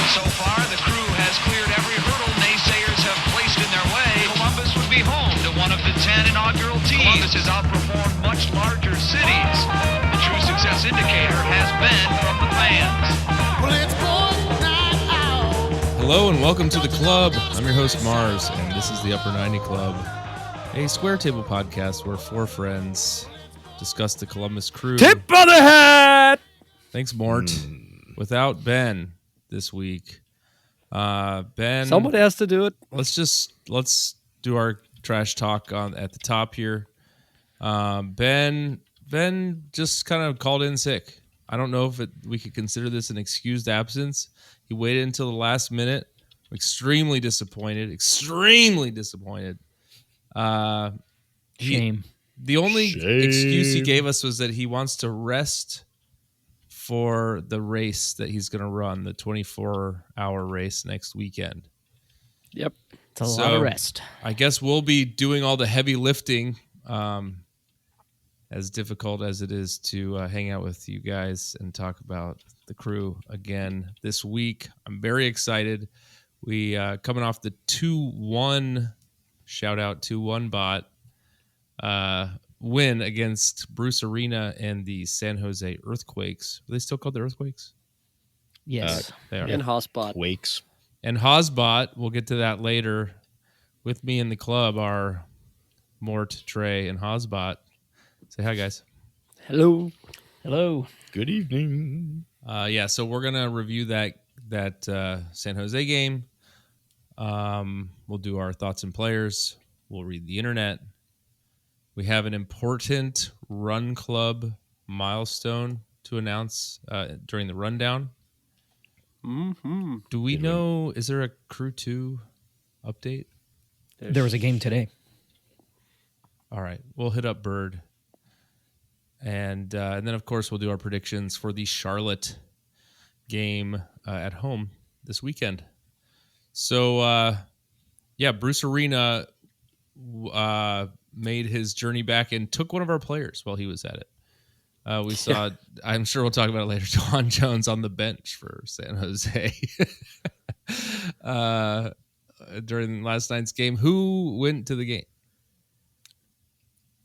So far, the crew has cleared every hurdle naysayers have placed in their way. Columbus would be home to one of the 10 inaugural teams. Columbus has outperformed much larger cities. The true success indicator has been from the fans. Well, it's going night out. Hello and welcome to the club. I'm your host Mars, and this is the Upper 90 Club, a square table podcast where four friends discuss the Columbus Crew. Tip of the hat. Thanks, Mort. Without Ben this week, Ben. Somebody has to do it. Let's do our trash talk at the top here. Ben just kind of called in sick. I don't know if we could consider this an excused absence. He waited until the last minute. I'm extremely disappointed. Shame. The only excuse he gave us was that he wants to rest for the race that he's going to run, the 24-hour race next weekend. Yep. It's a lot of rest. I guess we'll be doing all the heavy lifting, as difficult as it is to hang out with you guys and talk about the Crew again this week. I'm very excited. We coming off the 2-1, shout out 2-1 bot, win against Bruce Arena and the San Jose Earthquakes. Are they still called the Earthquakes? Yes. They are. And Hotspot. Quakes. And Hosbot, we'll get to that later. With me in the club are Mort, Trey, and Hosbot. Say hi, guys. Hello. Hello. Good evening. So we're going to review that San Jose game. We'll do our thoughts and players. We'll read the internet. We have an important Run Club milestone to announce during the rundown. Mm-hmm. Do we know, is there a Crew 2 update? There was a game today. All right. We'll hit up Bird. And then, of course, we'll do our predictions for the Charlotte game at home this weekend. So, Bruce Arena made his journey back and took one of our players while he was at it. We saw, I'm sure we'll talk about it later, Juwan Jones on the bench for San Jose during last night's game. Who went to the game?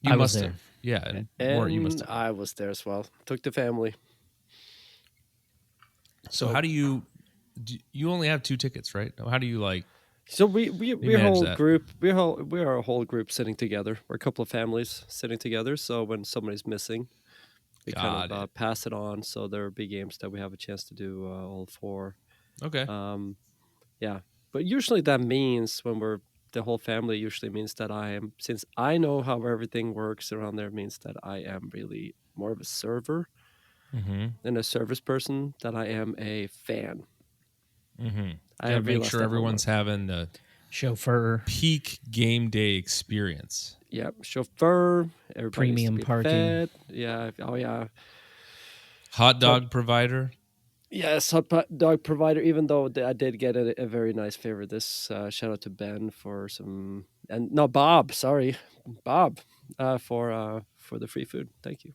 I was there. Yeah, and Mort, you must have. I was there as well. Took the family. So how do you only have 2 tickets, right? How do you like? So we're a whole that? group. We are a whole group sitting together. We're a couple of families sitting together. So when somebody's missing, we kind of pass it on. So there will be games that we have a chance to do all 4. Okay. But usually that means when we're the whole family usually means that since I know how everything works around there, means that I am really more of a server than a service person, that I am a fan. Mm-hmm. I make sure everyone's having the Chauffeur. peak game day experience. Yeah, chauffeur, Premium parking. fed. Yeah, oh yeah. Hot dog provider. Yes, hot dog provider. Even though I did get a very nice favor. This shout out to Ben for Bob. Sorry, Bob, for the free food. Thank you.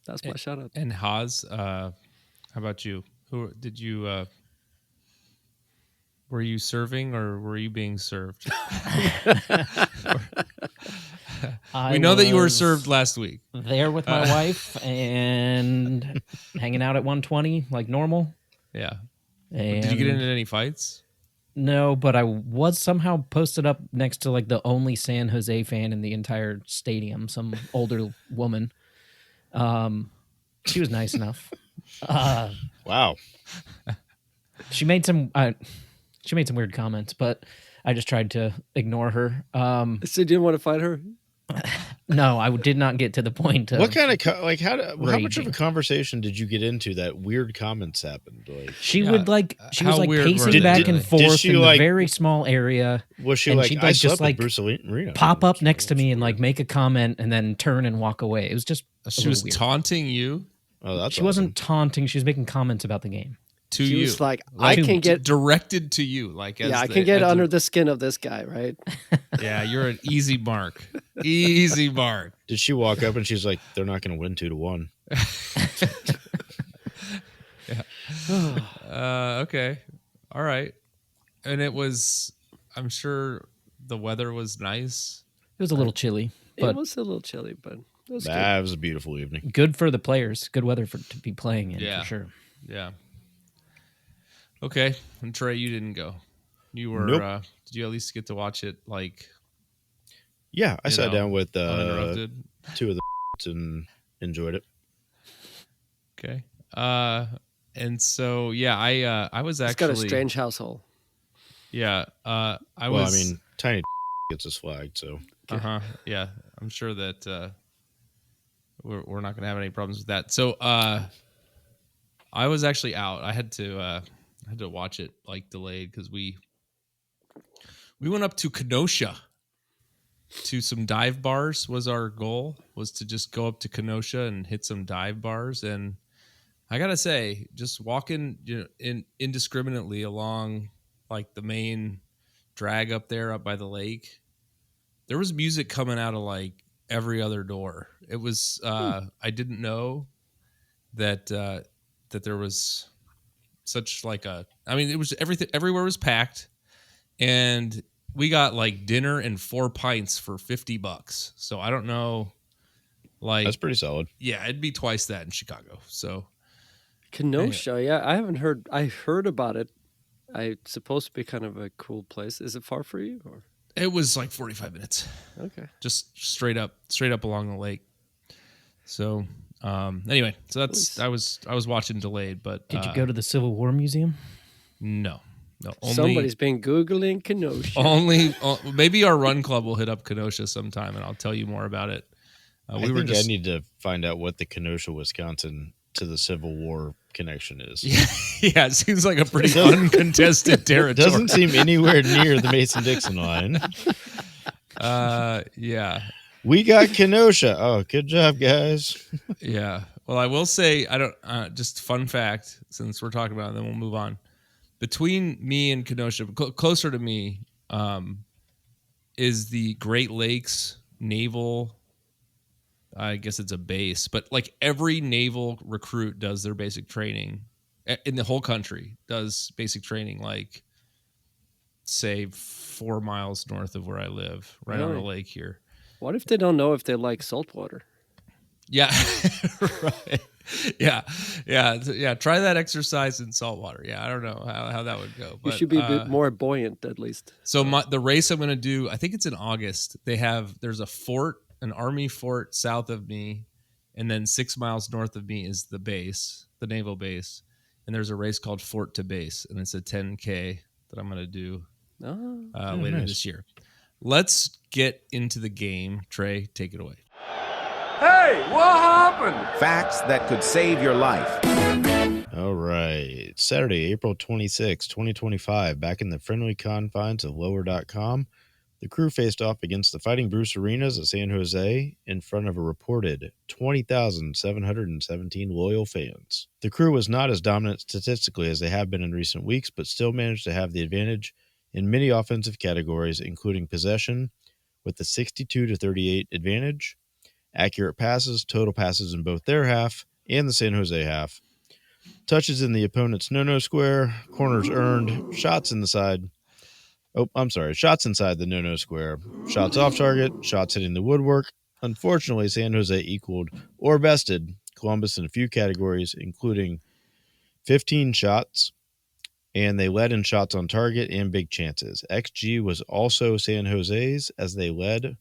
That's my shout out. And Haas, how about you? Who did you? Were you serving or were you being served? We know that you were served last week. There with my wife and hanging out at 120 like normal. Yeah. And did you get into any fights? No, but I was somehow posted up next to like the only San Jose fan in the entire stadium, some older woman. She was nice enough. Wow. She made some weird comments, but I just tried to ignore her. So you didn't want to fight her? No, I did not get to the point. What kind of how much of a conversation did you get into that weird comments happened? Like she was how weird pacing were back they? and forth in like- a very small area. was she and like she'd, I like, slept just, with like, Bruce Arena? Pop up next to me and like make a comment and then turn and walk away. It was just She was taunting you. Oh, that's She wasn't taunting. She was making comments about the game. To She you. was like, I can get directed to you. Like, I can get under the skin of this guy, right? Yeah, you're an easy mark. Easy mark. Did she walk up and she's like, they're not going to win 2-1? Okay. All right. And it was, I'm sure the weather was nice. It was a little chilly, but It was a little chilly, but it was good. That was a beautiful evening. good for the players. Good weather to be playing in, Yeah. for sure. Yeah. Okay. And Trey, you didn't go. You were, Nope. did you at least get to watch it like Yeah, I sat down with uninterrupted? two of the and enjoyed it. Okay. And so, yeah, I was It's actually, got a strange household. yeah, I Well, was, I mean, Tiny gets us flagged, so yeah, I'm sure that, we're not going to have any problems with that. So, I was actually out. I had to watch it like delayed because we went up to Kenosha to some dive bars. Was our goal was to just go up to Kenosha and hit some dive bars. And I gotta say, just walking indiscriminately along like the main drag up there up by the lake, there was music coming out of like every other door. It was I didn't know that that there was such like a, I mean, it was everywhere was packed, and we got like dinner and 4 pints for $50. So I don't know, like, that's pretty solid. yeah, it'd be twice that in Chicago. So Kenosha, yeah, I haven't heard. I heard about it. It's supposed to be kind of a cool place. Is it far for you? Or it was like 45 minutes, okay, just straight up along the lake. So anyway, so that's Nice. I was watching delayed, but Did you go to the Civil War Museum? no, only somebody's been googling Kenosha. only maybe our run club will hit up Kenosha sometime, and I'll tell you more about it. I think I need to find out what the Kenosha, Wisconsin to the Civil War connection is. Yeah, it seems like a pretty uncontested territory. Doesn't seem anywhere near the Mason-Dixon line. Yeah, We got Kenosha. Oh, good job, guys. yeah. Well, I will say, I don't. Just fun fact, since we're talking about it, then we'll move on. Between me and Kenosha, closer to me, is the Great Lakes Naval. I guess it's a base, but like every naval recruit does their basic training in the whole country. Does basic training like, say, 4 miles north of where I live, right on the Really? lake here. What if they don't know if they like salt water? Yeah, right. Yeah. Try that exercise in salt water. Yeah, I don't know how that would go. But, You should be a bit more buoyant, at least. So the race I'm going to do, I think it's in August. There's a fort, an army fort south of me, and then 6 miles north of me is the base, the naval base. And there's a race called Fort to Base, and it's a 10K that I'm going to do Oh, later nice. this year. Let's get into the game. Trey, take it away. Hey, what happened? Facts that could save your life. All right. Saturday, April 26, 2025, back in the friendly confines of lower.com, the crew faced off against the Fighting Bruce Arenas of San Jose in front of a reported 20,717 loyal fans. The crew was not as dominant statistically as they have been in recent weeks, but still managed to have the advantage in many offensive categories, including possession with the 62-38 advantage, accurate passes, total passes in both their half and the San Jose half, touches in the opponent's no-no square, corners earned, shots inside the no-no square, shots off target, shots hitting the woodwork. Unfortunately, San Jose equaled or bested Columbus in a few categories, including 15 shots, and they led in shots on target and big chances. XG was also San Jose's, as they led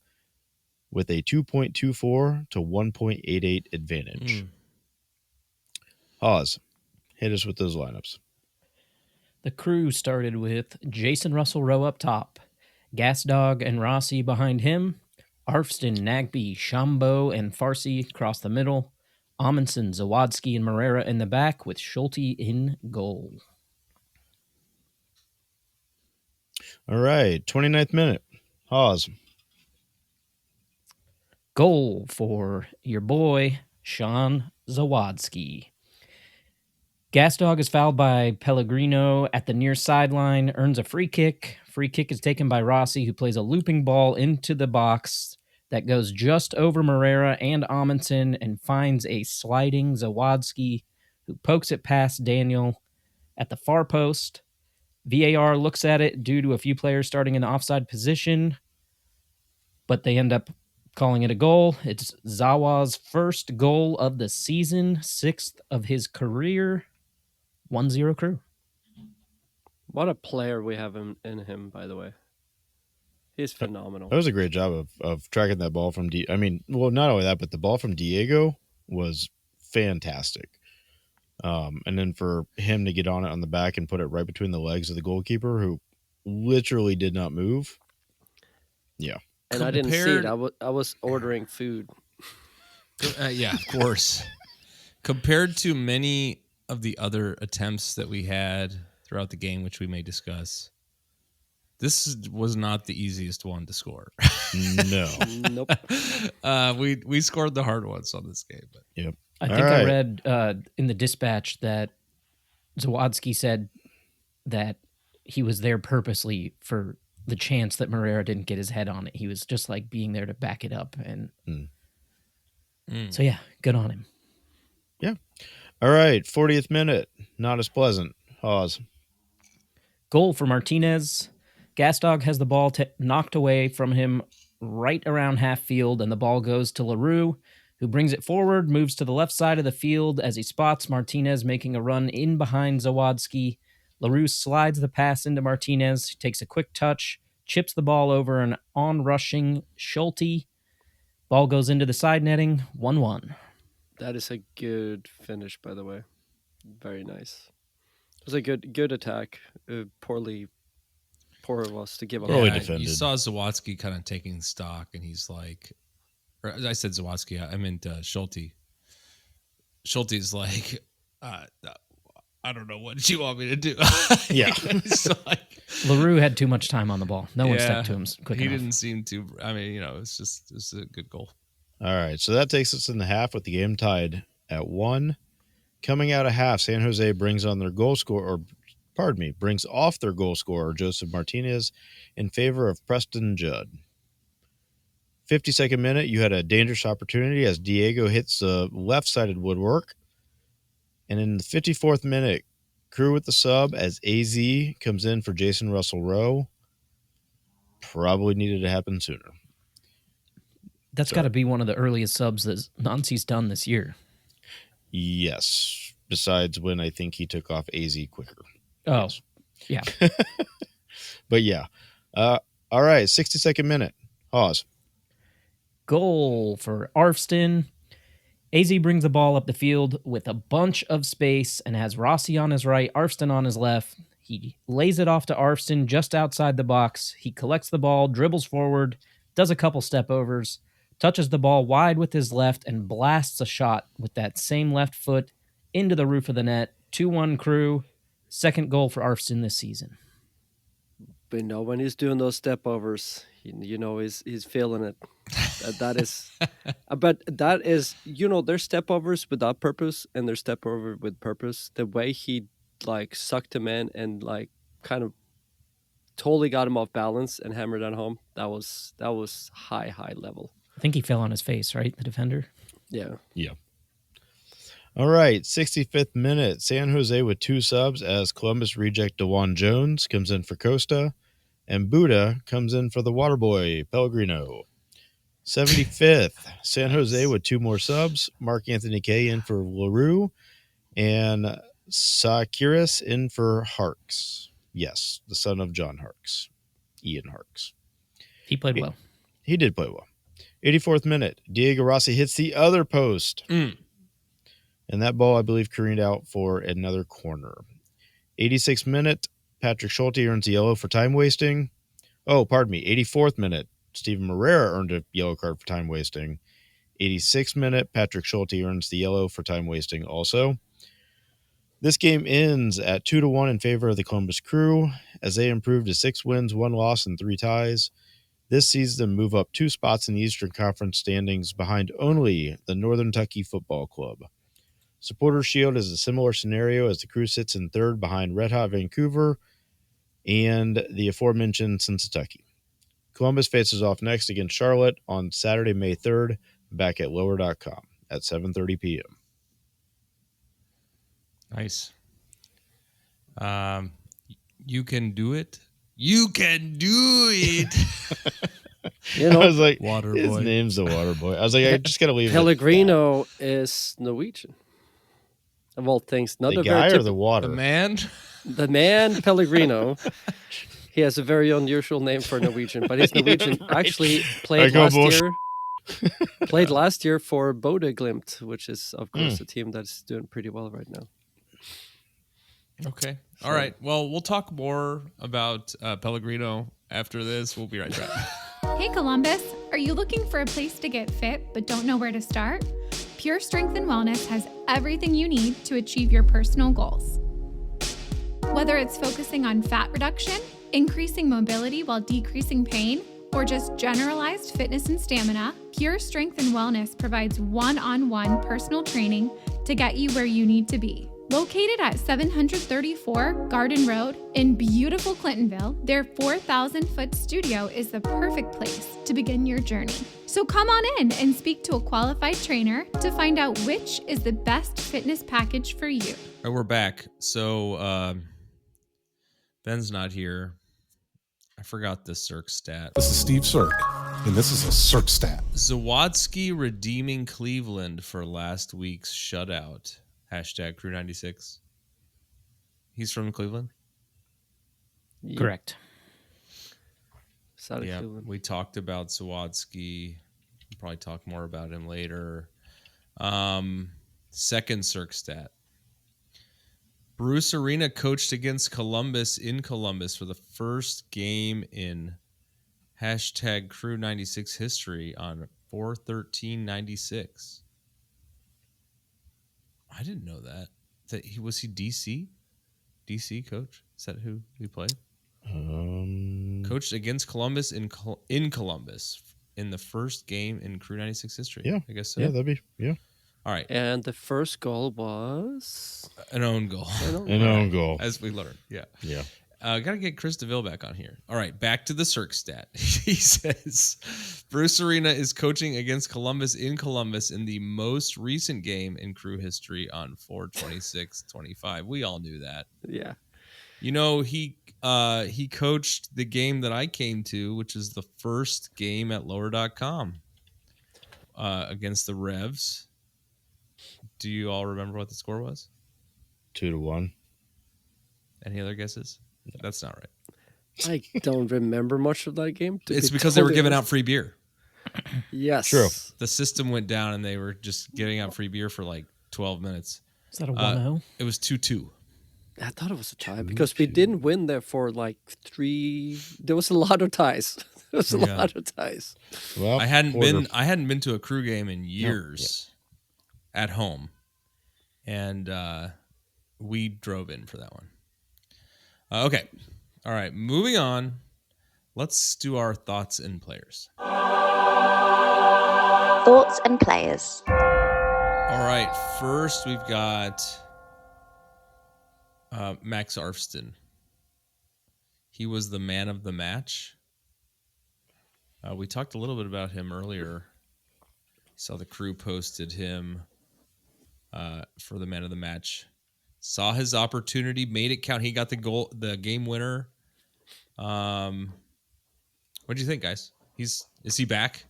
with a 2.24 to 1.88 advantage. Hawes, hit us with those lineups. The crew started with Jason Russell Rowe up top, Gas Dog and Rossi behind him, Arfston, Nagby, Shambo, and Farsi across the middle, Amundsen, Zawadzki, and Morera in the back, with Schulte in goal. All right, 29th minute. Hawes. Goal for your boy, Sean Zawadzki. Gas Dog is fouled by Pellegrino at the near sideline, earns a free kick. Free kick is taken by Rossi, who plays a looping ball into the box that goes just over Morera and Amundsen and finds a sliding Zawadzki, who pokes it past Daniel at the far post. VAR looks at it due to a few players starting in the offside position, but they end up calling it a goal. It's Zawa's first goal of the season, 6th of his career. 1-0 Crew. What a player we have in him, by the way. He's phenomenal. That was a great job of tracking that ball from not only that, but the ball from Diego was fantastic. And then for him to get on it on the back and put it right between the legs of the goalkeeper, who literally did not move. Yeah. And I didn't see it. I was ordering food. Yeah, of course. Compared to many of the other attempts that we had throughout the game, which we may discuss, this was not the easiest one to score. No. Nope. We scored the hard ones on this game. But. Yep. I think I read in the dispatch that Zawadzki said that he was there purposely for the chance that Moreira didn't get his head on it. He was just like being there to back it up. And so, yeah, good on him. Yeah. All right. 40th minute. Not as pleasant. Hawes. Goal for Martinez. Gasdog has the ball knocked away from him right around half field, and the ball goes to LaRue, who brings it forward, moves to the left side of the field as he spots Martinez making a run in behind Zawadzki. LaRue slides the pass into Martinez, takes a quick touch, chips the ball over an on-rushing Schulte. Ball goes into the side netting, 1-1. That is a good finish, by the way. Very nice. It was a good attack. Poor of us to give up. Poorly Yeah, defended. you saw Zawadzki kind of taking stock, and he's like, or I said Zawadzki, I meant Schulte. Schulte's like, I don't know what you want me to do. Yeah. So like, LaRue had too much time on the ball. No one stuck to him quick he enough. didn't seem to. I mean, it's a good goal. All right. So that takes us in the half with the game tied at 1. Coming out of half, San Jose brings on their brings off their goal scorer, Joseph Martinez, in favor of Preston Judd. 52nd minute, you had a dangerous opportunity as Diego hits the left-sided woodwork. And in the 54th minute, Crew with the sub as AZ comes in for Jason Russell-Rowe. Probably needed to happen sooner. That's got to be one of the earliest subs that Nancy's done this year. Yes. Besides when I think he took off AZ quicker. Oh, Yes. yeah. But yeah. All right. 62nd minute. Hawes. Goal for Arfston. AZ brings the ball up the field with a bunch of space and has Rossi on his right, Arfston on his left. He lays it off to Arfston just outside the box. He collects the ball, dribbles forward, does a couple step overs, touches the ball wide with his left, and blasts a shot with that same left foot into the roof of the net. 2-1 Crew. Second goal for Arfston this season. But when he's doing those step overs, he's feeling it. That is, but that is, there's step overs without purpose and there's step over with purpose. The way he sucked him in and kind of totally got him off balance and hammered it home. That was high level. I think he fell on his face, right? The defender. Yeah. Yeah. All right, 65th minute. San Jose with 2 subs as Columbus reject DeJuan Jones comes in for Costa, and Buddha comes in for the Waterboy Pellegrino. 75th, San Jose with 2 more subs. Mark Anthony Kay in for LaRue, and Sakiris in for Harks. Yes, the son of John Harks, Ian Harks. He played well. He did play well. 84th minute, Diego Rossi hits the other post. And that ball, I believe, careened out for another corner. 86th minute, Patrick Schulte earns a yellow for time wasting. Oh, pardon me. 84th minute, Steven Moreira earned a yellow card for time wasting. 86th minute, Patrick Schulte earns the yellow for time wasting also. This game ends at 2-1 in favor of the Columbus Crew as they improve to 6 wins, 1 loss, and 3 ties. This sees them move up 2 spots in the Eastern Conference standings behind only the Northern Kentucky Football Club. Supporters Shield is a similar scenario as the Crew sits in 3rd behind Red Hot Vancouver and the aforementioned Cincinnati. Columbus faces off next against Charlotte on Saturday, May 3rd, back at lower.com at 7:30 p.m. Nice. You can do it. You can do it. You I know, was like, Water his boy. name's the Water Boy. I was like, I just gotta leave Pellegrino is Norwegian. Of all things, not the a very guy or typical. the water. The man. The man Pellegrino. He has a very unusual name for Norwegian, but he's Norwegian. Right. Actually, I played go last bullshit. year. Played last year for Bodø Glimt, which is of course a team that's doing pretty well right now. Okay. All right. Well, we'll talk more about Pellegrino after this. We'll be right back. Hey Columbus, are you looking for a place to get fit but don't know where to start? Pure Strength and Wellness has everything you need to achieve your personal goals. Whether it's focusing on fat reduction, increasing mobility while decreasing pain, or just generalized fitness and stamina, Pure Strength and Wellness provides one-on-one personal training to get you where you need to be. Located at 734 Garden Road in beautiful Clintonville, their 4,000-foot studio is the perfect place to begin your journey. So come on in and speak to a qualified trainer to find out which is the best fitness package for you. All right, we're back. So Ben's not here. I forgot the Cirque stat. This is Steve Cirque, and this is a Cirque stat. Zawadzki redeeming Cleveland for last week's shutout. Hashtag Crew96. He's from Cleveland? Correct. South of Yeah, Cleveland. we talked about Zawadzki. We'll probably talk more about him later. Second Cirque stat. Bruce Arena coached against Columbus in Columbus for the first game in hashtag Crew96 history on 4/13/96. I didn't know that. Was he DC coach? Is that who he played? Coached against Columbus in Columbus in the first game in Crew96 history. Yeah. I guess so. Yeah, that'd be, yeah. All right. And the first goal was An own goal. An own goal. As we learned. Yeah. Yeah. Got to get Chris DeVille back on here. All right, back to the Cirque stat. He says Bruce Arena is coaching against Columbus in Columbus in the most recent game in Crew history on 4/26/25. We all knew that. yeah. You know, he coached the game that I came to, which is the first game at lower.com against the Revs. Do you all remember what the score was? 2-1. Any other guesses? That's not right. I don't remember much of that game. It's because they were giving out free beer. Yes. True. The system went down and they were just giving out free beer for like 12 minutes. Is that a 1-0? It was 2-2. I thought it was a tie because we didn't win there for like 3. There was a lot of ties. There was a Yeah. lot of ties. Well, I hadn't order. been to a Crew game in years at home. And we drove in for that one. Okay. All right. Moving on. Let's do our thoughts and players. Thoughts and players. All right. First, we've got Max Arfston. He was the man of the match. We talked a little bit about him earlier. Saw the Crew posted him for the man of the match. Saw his opportunity, made it count. He got the goal, the game winner. What do you think, guys? Is he back?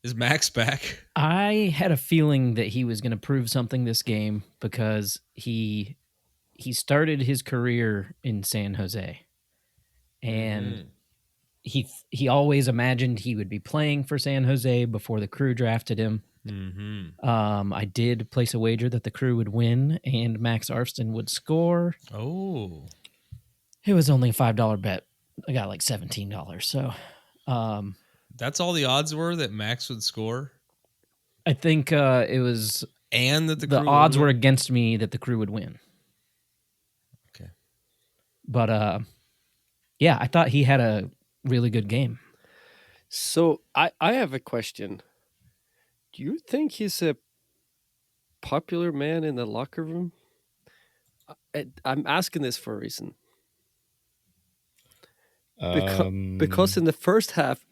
Is Max back? I had a feeling that he was going to prove something this game because he started his career in San Jose, and he always imagined he would be playing for San Jose before the Crew drafted him. Mm-hmm. I did place a wager that the Crew would win and Max Arfston would score. Oh, It was only a $5 bet. I got like $17. So that's all the odds were that Max would score, I think it was and that the the Crew odds would were win? against me that the Crew would win. Okay. But yeah, I thought he had a really good game. So I have a question. Do you think he's a popular man in the locker room? I'm asking this for a reason. Because in the first half,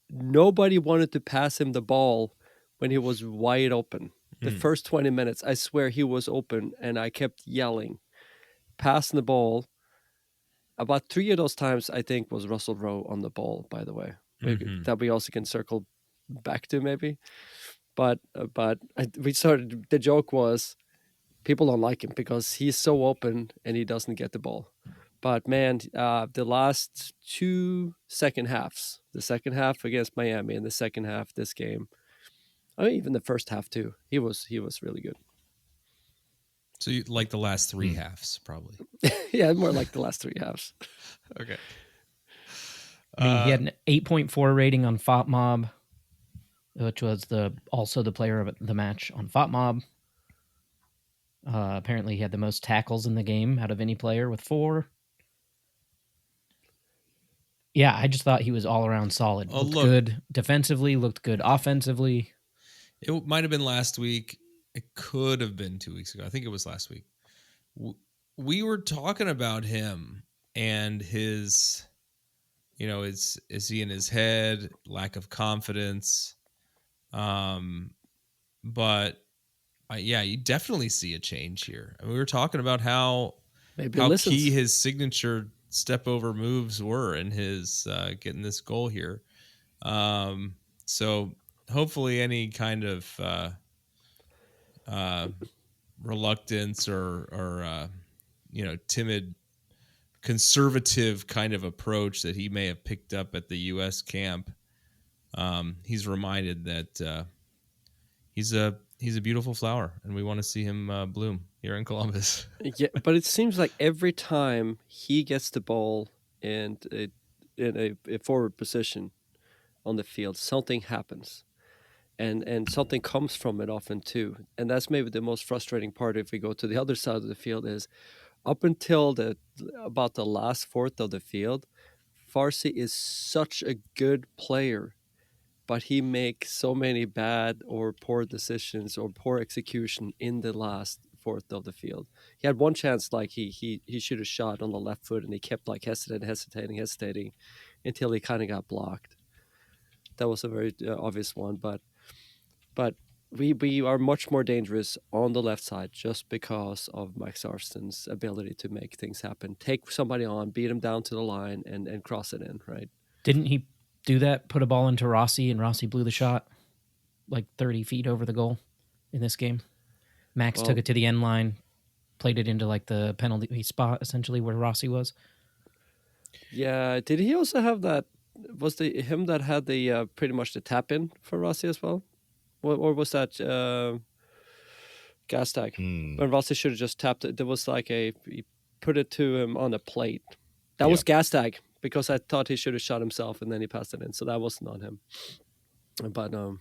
nobody wanted to pass him the ball when he was wide open. The first 20 minutes, I swear he was open, and I kept yelling, passing the ball. About 3 of those times, I think, was Russell Rowe on the ball, by the way. Maybe that we also can circle back to, maybe. But the joke was, people don't like him because he's so open and he doesn't get the ball. But man, the last 2 second halves, the second half against Miami and the second half this game, I mean, even the first half too, he was really good. So you like the last 3 halves, probably. Yeah, more like the last 3 halves. Okay. I mean, he had an 8.4 rating on FOTMob, which was also the player of the match on FOTMob. Apparently, he had the most tackles in the game out of any player with 4. Yeah, I just thought he was all around solid. Looked good defensively, looked good offensively. It might have been last week. It could have been 2 weeks ago. I think it was last week. We were talking about him and his, is he in his head, lack of confidence. But you definitely see a change here. I mean, we were talking about how key his signature step over moves were in his getting this goal here. So hopefully any kind of reluctance or timid conservative kind of approach that he may have picked up at the U.S. camp, he's reminded that he's a beautiful flower, and we want to see him bloom here in Columbus. Yeah, but it seems like every time he gets the ball in a forward position on the field, something happens. And something comes from it often too. And that's maybe the most frustrating part if we go to the other side of the field is up until about the last fourth of the field, Farsi is such a good player, but he makes so many bad or poor decisions or poor execution in the last fourth of the field. He had one chance, like he should have shot on the left foot, and he kept like hesitating until he kind of got blocked. That was a very obvious one, but we are much more dangerous on the left side just because of Max Arston's ability to make things happen. Take somebody on, beat him down to the line, and cross it in, right? Didn't he do that, put a ball into Rossi, and Rossi blew the shot like 30 feet over the goal in this game? Max took it to the end line, played it into like the penalty spot, essentially, where Rossi was. Yeah, did he also have that? Was him that had the pretty much the tap in for Rossi as well? Or was that Gastag? When Rossi should have just tapped it. There was like he put it to him on a plate. That was Gastag, because I thought he should have shot himself and then he passed it in. So that wasn't on him. But no,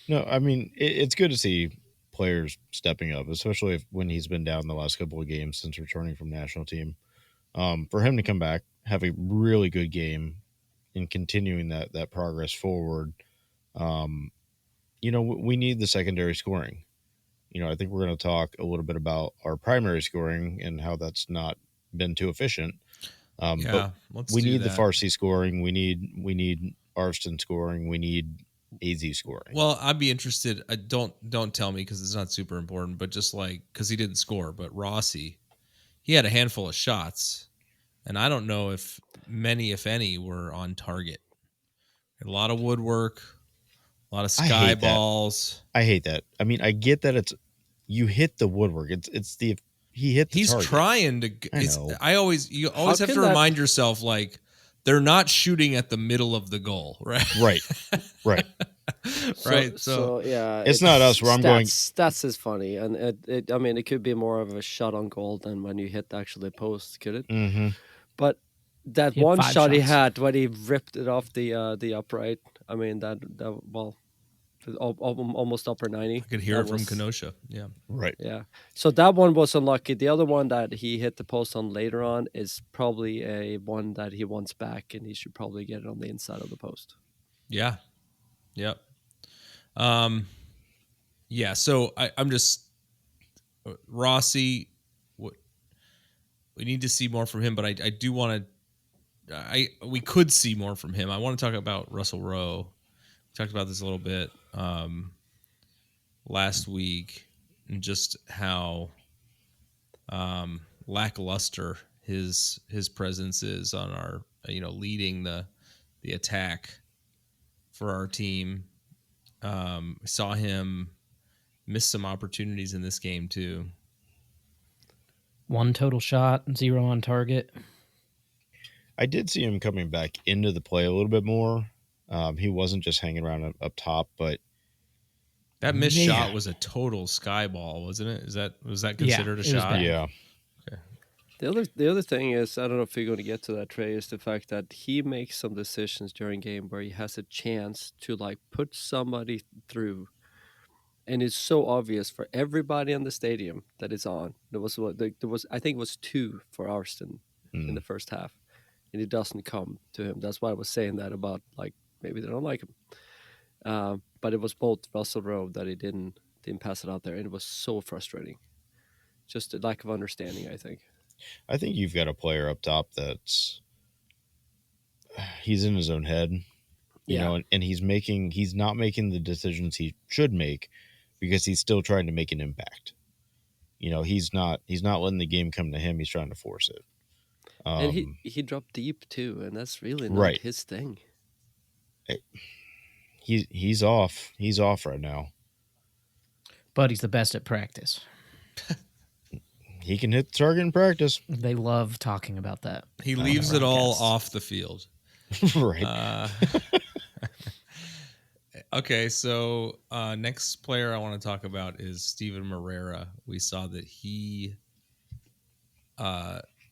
I mean, it's good to see players stepping up, especially when he's been down the last couple of games since returning from national team. For him to come back, have a really good game, and continuing that progress forward. We need the secondary scoring. I think we're going to talk a little bit about our primary scoring and how that's not been too efficient. But we need the Farsi scoring. We need Arston scoring. We need AZ scoring. Well, I'd be interested. Don't tell me because it's not super important, but just like because he didn't score, but Rossi, he had a handful of shots, and I don't know if many, if any, were on target. A lot of woodwork, a lot of sky balls. I hate that. I mean, I get that you hit the woodwork. He hit the target. Trying to. You always have to remind yourself, like, they're not shooting at the middle of the goal, right? Right. Right. So yeah, it's not us where I'm going. Stats is funny, and it could be more of a shot on goal than when you hit actually post, could it? Mm-hmm. But that one shot he had when he ripped it off the upright, I mean that almost upper 90. I could hear it from Kenosha. Yeah. Right. Yeah. So that one was unlucky. The other one that he hit the post on later on is probably a one that he wants back, and he should probably get it on the inside of the post. Yeah. Yep. Yeah. So I'm just Rossi. We need to see more from him, but I do want to. We could see more from him. I want to talk about Russell Rowe. We talked about this a little bit. last week and just how lackluster his presence is on our leading the attack for our team. Saw him miss some opportunities in this game too. 1 total shot, 0 on target. I did see him coming back into the play a little bit more. He wasn't just hanging around up top, but that missed shot was a total sky ball, wasn't it? Was that considered a shot? Yeah. Okay. The other thing is, I don't know if you're going to get to that, Trey, is the fact that he makes some decisions during game where he has a chance to like put somebody through, and it's so obvious for everybody in the stadium that it's on. There was I think it was 2 for Arston in the first half, and it doesn't come to him. That's why I was saying that about like maybe they don't like him. But it was both Russell Rowe that he didn't pass it out there, and it was so frustrating. Just a lack of understanding, I think. I think you've got a player up top he's in his own head, you know, and he's not making the decisions he should make because he's still trying to make an impact. You know, he's not letting the game come to him. He's trying to force it. And he dropped deep too, and that's really not right. his thing. He's off. He's off right now. But he's the best at practice. He can hit the target in practice. They love talking about that. He leaves it all off the field. Right. Okay, so next player I want to talk about is Steven Moreira. We saw that he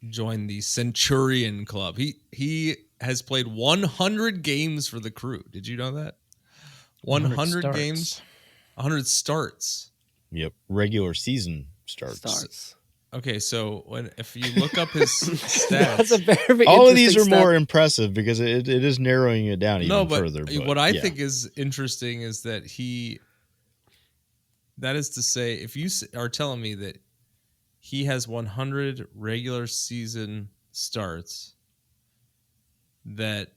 joined the Centurion Club. He has played 100 games for the Crew. Did you know that? 100 games, 100 starts. Yep, regular season starts. Okay, so if you look up his stats, That's a very all of these are stat. more impressive because it is narrowing it down even further. But what I think is interesting is that that is to say, if you are telling me that he has 100 regular season starts, that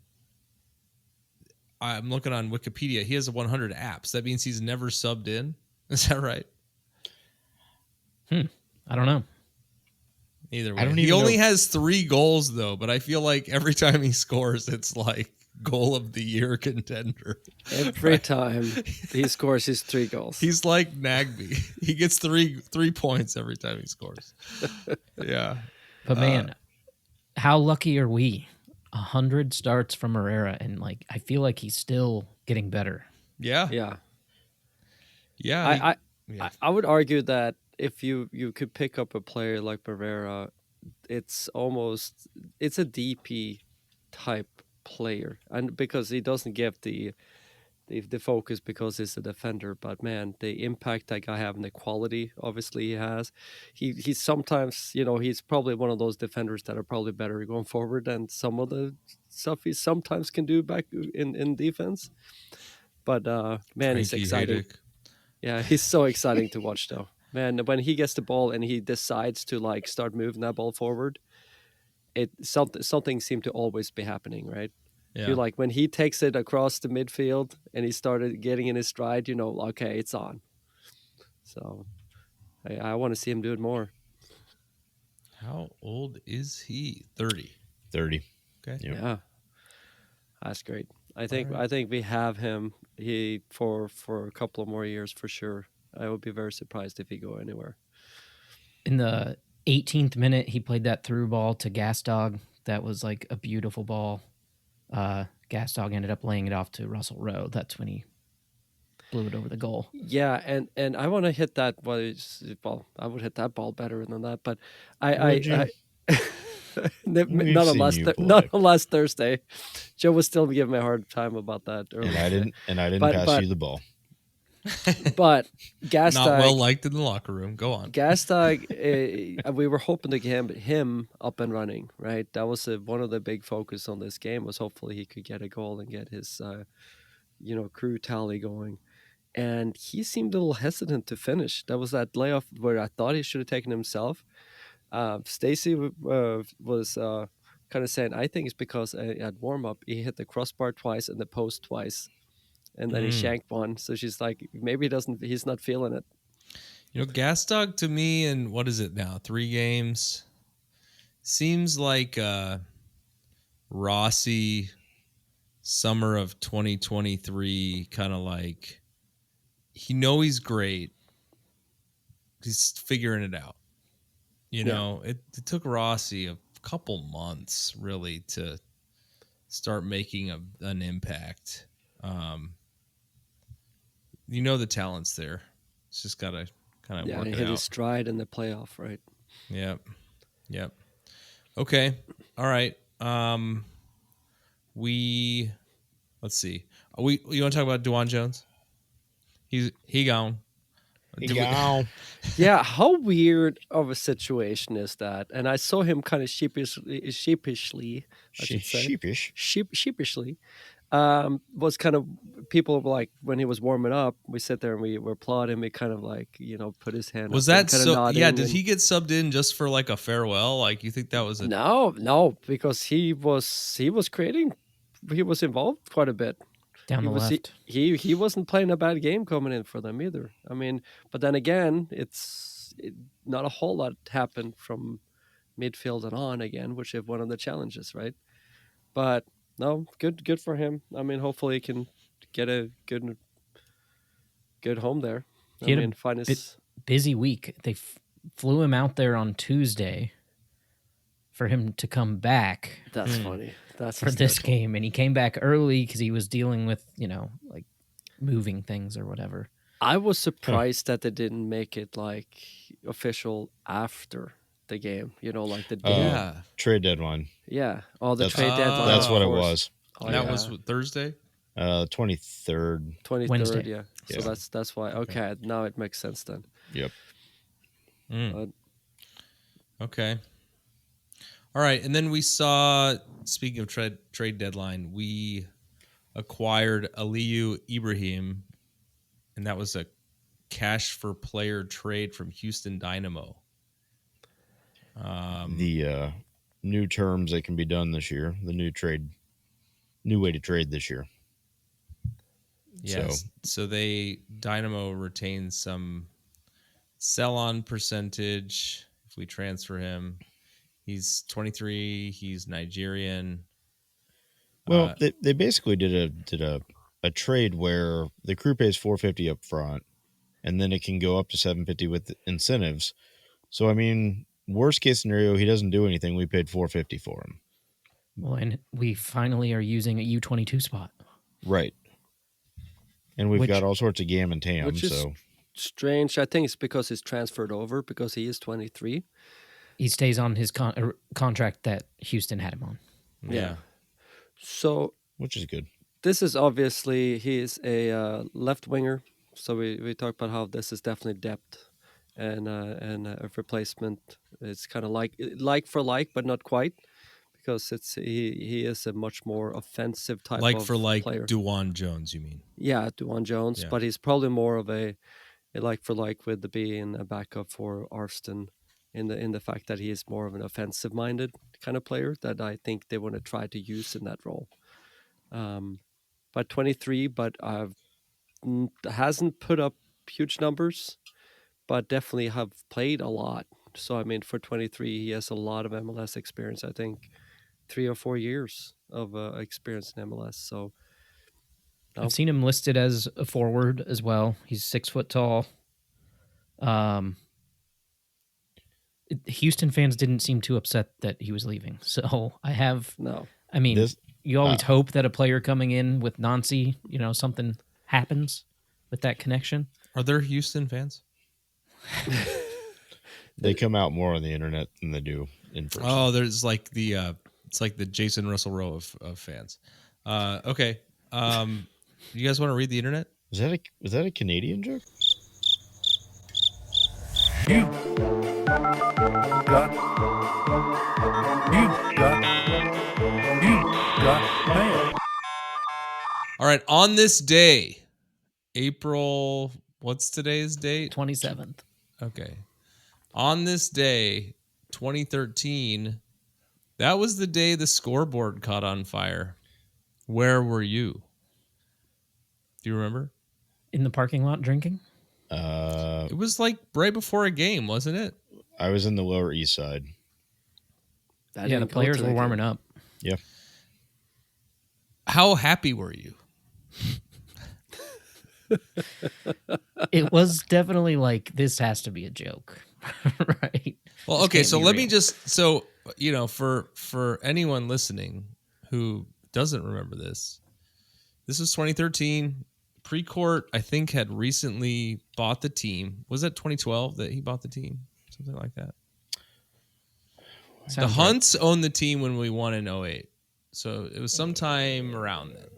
I'm looking on Wikipedia, he has 100 apps. That means he's never subbed in. Is that right? I don't know. Either way, he only has 3 goals though, but I feel like every time he scores, it's like goal of the year contender. Every time he scores his 3 goals. He's like Nagby. He gets three points every time he scores. Yeah. But man, how lucky are we? 100 starts from Moreira, and like I feel like he's still getting better. Yeah. I would argue that if you could pick up a player like Moreira, it's a DP type player, and because he doesn't get the focus because he's a defender, but man, the impact that guy have and the quality obviously he has, he's sometimes, he's probably one of those defenders that are probably better going forward than some of the stuff he sometimes can do back in defense. But man, he's exciting. Yeah, he's so exciting to watch though. Man, when he gets the ball and he decides to like start moving that ball forward, something seemed to always be happening, right? Yeah. You like when he takes it across the midfield and he started getting in his stride, okay, it's on. So I want to see him do it more. How old is he? 30. 30. Okay. Yep. Yeah. That's great. I think we have him for a couple of more years for sure. I would be very surprised if he go anywhere. In the 18th minute, he played that through ball to Gasdog. That was like a beautiful ball. Gasdog ended up laying it off to Russell Rowe. That's when he blew it over the goal. Yeah, and I want to hit that. I would hit that ball better than that, but not unless Thursday. Joe was still giving me a hard time about that earlier. And I didn't pass you the ball. But Gasdog, not well liked in the locker room. Go on. Gasdog, we were hoping to get him up and running, right? That was one of the big focus on this game, was hopefully he could get a goal and get his, Crew tally going. And he seemed a little hesitant to finish. That was that layoff where I thought he should have taken himself. Stacy was kind of saying, I think it's because at warm up he hit the crossbar twice and the post twice. and then he shanked one. So she's like, maybe he's not feeling it. You know, Gas Dog to me, and what is it now? 3 games seems like Rossi summer of 2023, kind of like he's great. He's figuring it out. You know, it took Rossi a couple months really to start making an impact. You know, the talent's there. It's just got to kind of work he it hit out. his stride in the playoff, right? Yep. Okay. All right. Let's see. You want to talk about DeJuan Jones? He gone. Yeah, how weird of a situation is that? And I saw him kind of sheepishly, I should say, sheepishly. Was kind of, people were like, when he was warming up, we sit there and we were applauding. We kind of like, put his hand. Was up that and kind so? of nodding. Yeah. Did he get subbed in just for like a farewell? Like, you think that was a No, because he was creating. He was involved quite a bit. Down the left. He wasn't playing a bad game coming in for them either. I mean, but then again, not a whole lot happened from midfield and on again, which is one of the challenges, right? But no, good for him. I mean, hopefully he can get a good home there. He had a busy week. They flew him out there on Tuesday for him to come back. That's funny. That's for this game, and he came back early because he was dealing with, like moving things or whatever. I was surprised that they didn't make it like official after the game. Like the day. Trade deadline. Yeah. Oh, the trade deadline. That's what it was. Oh, that was Thursday? 23rd. 23rd, Wednesday. yeah. So that's why. Okay, now it makes sense then. Yep. Okay. All right, and then we saw, speaking of trade deadline, we acquired Aliyu Ibrahim, and that was a cash for player trade from Houston Dynamo. The new terms that can be done this year, the new way to trade this year. Yes. So Dynamo retains some sell-on percentage if we transfer him. He's 23. He's Nigerian. Well, they basically did a trade where the crew pays $450 up front, and then it can go up to $750 with incentives. So I mean, worst case scenario, he doesn't do anything. We paid $450 for him. Well, and we finally are using a U22 spot. Right. And we've got all sorts of Gam and Tam. Which is strange. I think it's because he's transferred over because he is 23. He stays on his contract that Houston had him on. Yeah. So, which is good. This is obviously, he is a left winger. So we talked about how this is definitely depth and a replacement. It's kind of like for like, but not quite, because he is a much more offensive type of player. DeJuan Jones, you mean? Yeah, DeJuan Jones, but he's probably more of a like for like with the being a backup for Arston. In the fact that he is more of an offensive-minded kind of player that I think they want to try to use in that role. But 23, but hasn't put up huge numbers, but definitely have played a lot. So I mean, for 23, he has a lot of MLS experience. I think 3 or 4 years of experience in MLS. So I've seen him listed as a forward as well. He's 6 foot tall. Houston fans didn't seem too upset that he was leaving. So I mean, you always hope that a player coming in with Nancy, something happens with that connection. Are there Houston fans? They come out more on the internet than they do in person. Oh, there's like it's like the Jason Russell Rowe of fans. Okay. You guys want to read the internet? Was that a Canadian joke? All right, on this day, April, what's today's date? 27th. Okay. On this day, 2013, that was the day the scoreboard caught on fire. Where were you? Do Do you remember? In the parking lot drinking? It was like right before a game, wasn't it? I was in the Lower East Side. Yeah, the players were warming up. Yeah. How happy were you? It was definitely like, this has to be a joke, right? Well, okay, so let me just, for anyone listening who doesn't remember this is 2013. Precourt, I think, had recently bought the team. Was that 2012 that he bought the team? Something like that. The Hunts owned the team when we won in 08. So it was sometime around then.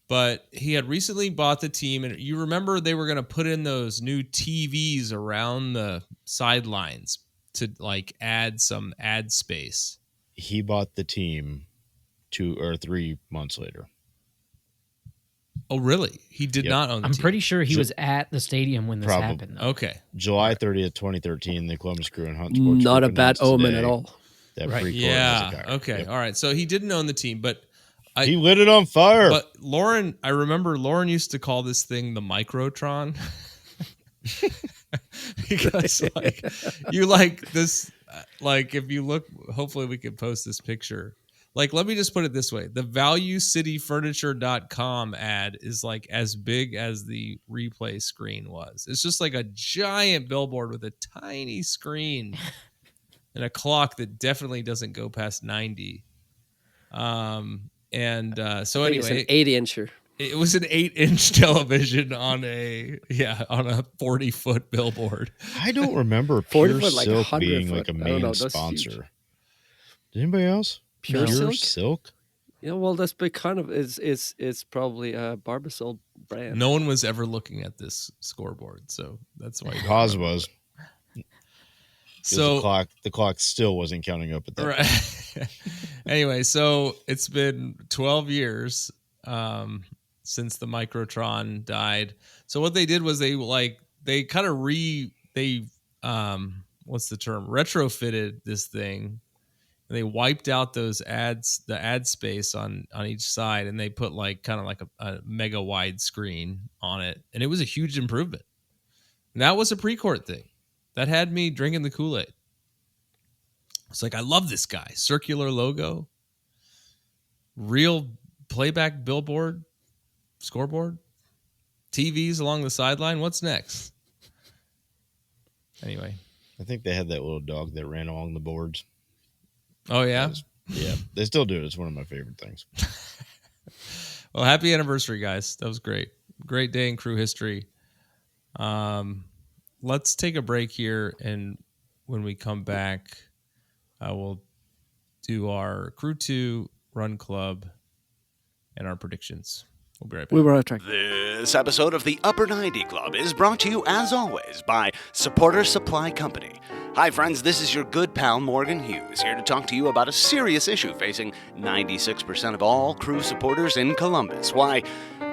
But he had recently bought the team, and you remember they were going to put in those new TVs around the sidelines to like add some ad space. He bought the team 2 or 3 months later. Oh, really? He did not own the team. I'm pretty sure he was at the stadium when this happened. Though. Okay. July 30th, 2013, the Columbus Crew and Hunt Sports Not Group a bad announced omen today at all. That Right. Precourt Yeah. was a guy. Okay. Yep. All right. So he didn't own the team, but He lit it on fire. But Lauren, I remember Lauren used to call this thing the microtron. Because like you like this, like if you look, hopefully we can post this picture. Like, let me just put it this way. The ValueCityFurniture.com ad is like as big as the replay screen was. It's just like a giant billboard with a tiny screen and a clock that definitely doesn't go past 90. So anyway, it's an 80-incher. It was an 8-inch television on a 40-foot billboard. I don't remember 40 Pure foot, like Silk 100 being foot. like a I don't main know, that's sponsor. huge. Did anybody else? Pure Silk? Silk? Yeah, well, that's big kind of it's probably a Barbasol brand. No one was ever looking at this scoreboard, so that's why. Pause was. So the clock still wasn't counting up at that. Right. Anyway, so it's been 12 years since the Microtron died. So what they did was they kind of what's the term? Retrofitted this thing. And they wiped out those ads, the ad space on each side, and they put like kind of like a mega wide screen on it. And it was a huge improvement. And that was a Precourt thing. That had me drinking the Kool-Aid. It's like, I love this guy. Circular logo. Real playback billboard. Scoreboard. TVs along the sideline. What's next? Anyway. I think they had that little dog that ran along the boards. Oh, yeah? Yeah, they still do. It's one of my favorite things. Well, happy anniversary, guys. That was great. Great day in Crew history. Let's take a break here, and when we come back, we'll do our Crew 2 Run Club and our predictions. We'll be right back. We were on track. This episode of the Upper 90 Club is brought to you, as always, by Supporter Supply Company. Hi, friends, this is your good pal Morgan Hughes, here to talk to you about a serious issue facing 96% of all Crew supporters in Columbus. Why,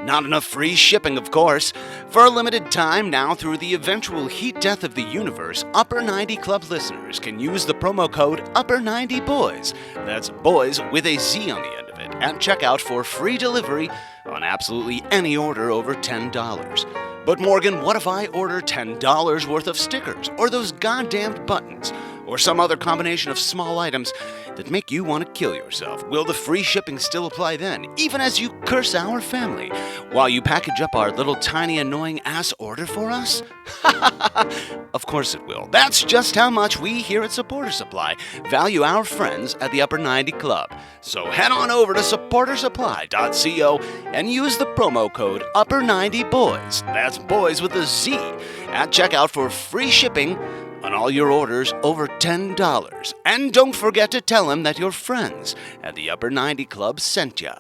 not enough free shipping, of course. For a limited time now, through the eventual heat death of the universe, Upper 90 Club listeners can use the promo code Upper90Boys. That's boys with a Z on the end of it, at checkout for free delivery on absolutely any order over $10. But Morgan, what if I order $10 worth of stickers, or those goddamned buttons, or some other combination of small items that make you want to kill yourself? Will the free shipping still apply then, even as you curse our family, while you package up our little tiny annoying ass order for us? Of course it will. That's just how much we here at Supporter Supply value our friends at the Upper 90 Club. So head on over to supportersupply.co and use the promo code Upper90Boys. That's boys with a Z at checkout for free shipping on all your orders over $10. And don't forget to tell them that your friends at the Upper 90 Club sent ya.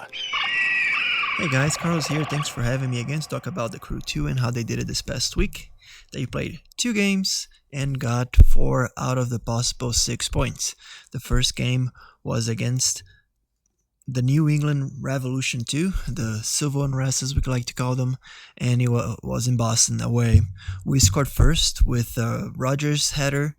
Hey guys, Carlos here. Thanks for having me again to talk about the Crew 2 and how they did it this past week. They played 2 games and got 4 out of the possible 6 points. The first game was against the New England Revolution 2, the Civil Unrest as we like to call them, and it was in Boston away. We scored first with Rogers' header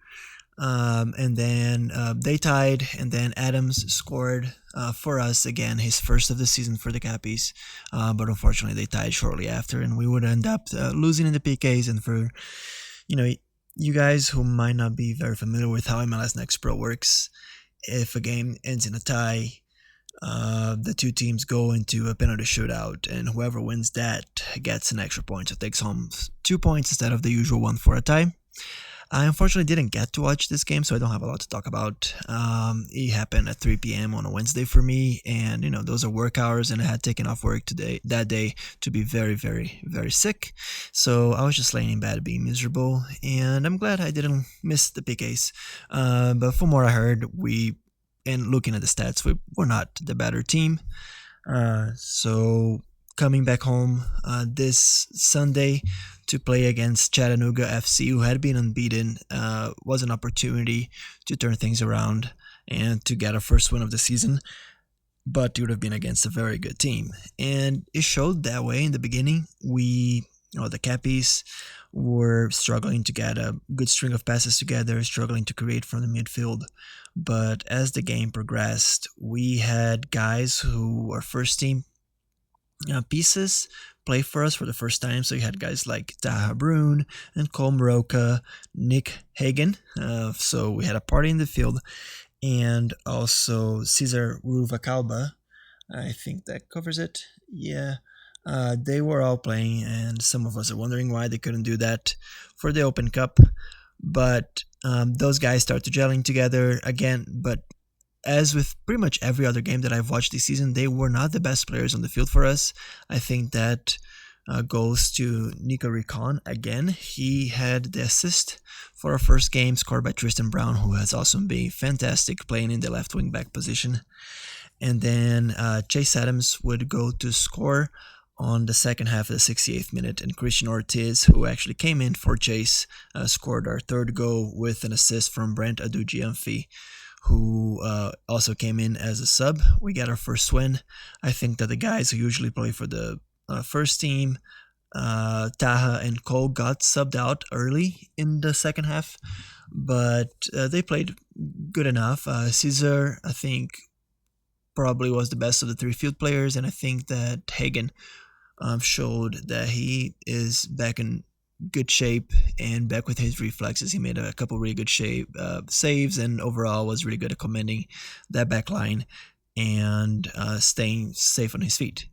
And then they tied, and then Adams scored for us again, his first of the season for the Cappies. But unfortunately, they tied shortly after, and we would end up losing in the PKs. And for you guys who might not be very familiar with how MLS Next Pro works, if a game ends in a tie, the two teams go into a penalty shootout, and whoever wins that gets an extra point, so takes home 2 points instead of the usual one for a tie. I unfortunately didn't get to watch this game, so I don't have a lot to talk about. It happened at 3 p.m. on a Wednesday for me, and those are work hours, and I had taken off work that day to be very, very, very sick. So I was just laying in bed being miserable, and I'm glad I didn't miss the PKs. But from what I heard, and looking at the stats, we're not the better team. So coming back home this Sunday to play against Chattanooga FC, who had been unbeaten, was an opportunity to turn things around and to get a first win of the season. But it would have been against a very good team, and it showed that way in the beginning. The Cappies were struggling to get a good string of passes together, struggling to create from the midfield. But as the game progressed, we had guys who were first team pieces play for us for the first time. So you had guys like Taha Brun and Cole Moroka, Nick Hagen. So we had a party in the field, and also Cesar Ruvakalba. I think that covers it. Yeah. They were all playing, and some of us are wondering why they couldn't do that for the Open Cup. But those guys started gelling together again. But as with pretty much every other game that I've watched this season, they were not the best players on the field for us. I think that goes to Nico Ricon again. He had the assist for our first game, scored by Tristan Brown, who has also been fantastic playing in the left wing back position. And then Chase Adams would go to score on the second half of the 68th minute, and Christian Ortiz, who actually came in for Chase, scored our third goal with an assist from Brent Adujiamfi, who also came in as a sub. We got our first win. I think that the guys who usually play for the first team, Taha and Cole, got subbed out early in the second half, but they played good enough. Cesar, I think, probably was the best of the three field players, and I think that Hagen showed that he is back in good shape and back with his reflexes. He made a couple really good saves, and overall was really good at commanding that back line and staying safe on his feet.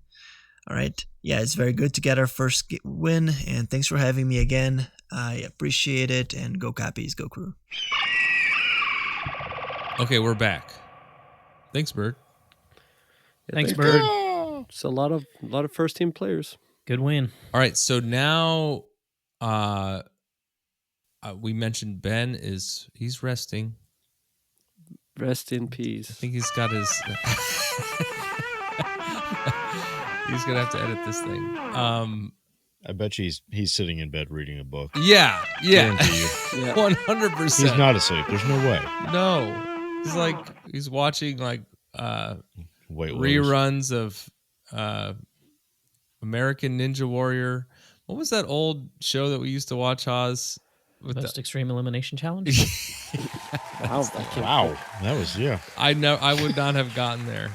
All right. Yeah, it's very good to get our first win, and thanks for having me again. I appreciate it, and go Cappies, go Crew. Okay, we're back. Thanks, Bird. Yeah, Thanks, Bird. It's a lot of first team players. Good win. All right, so now we mentioned Ben he's resting. Rest in peace. I think he's got his he's gonna have to edit this thing. I bet you he's sitting in bed reading a book. Yeah. Guarantee you. 100%. He's not asleep. There's no way. No. He's watching reruns of American Ninja Warrior. What was that old show that we used to watch, Oz? Most Extreme Elimination Challenge? Wow. That was, yeah. I would not have gotten there.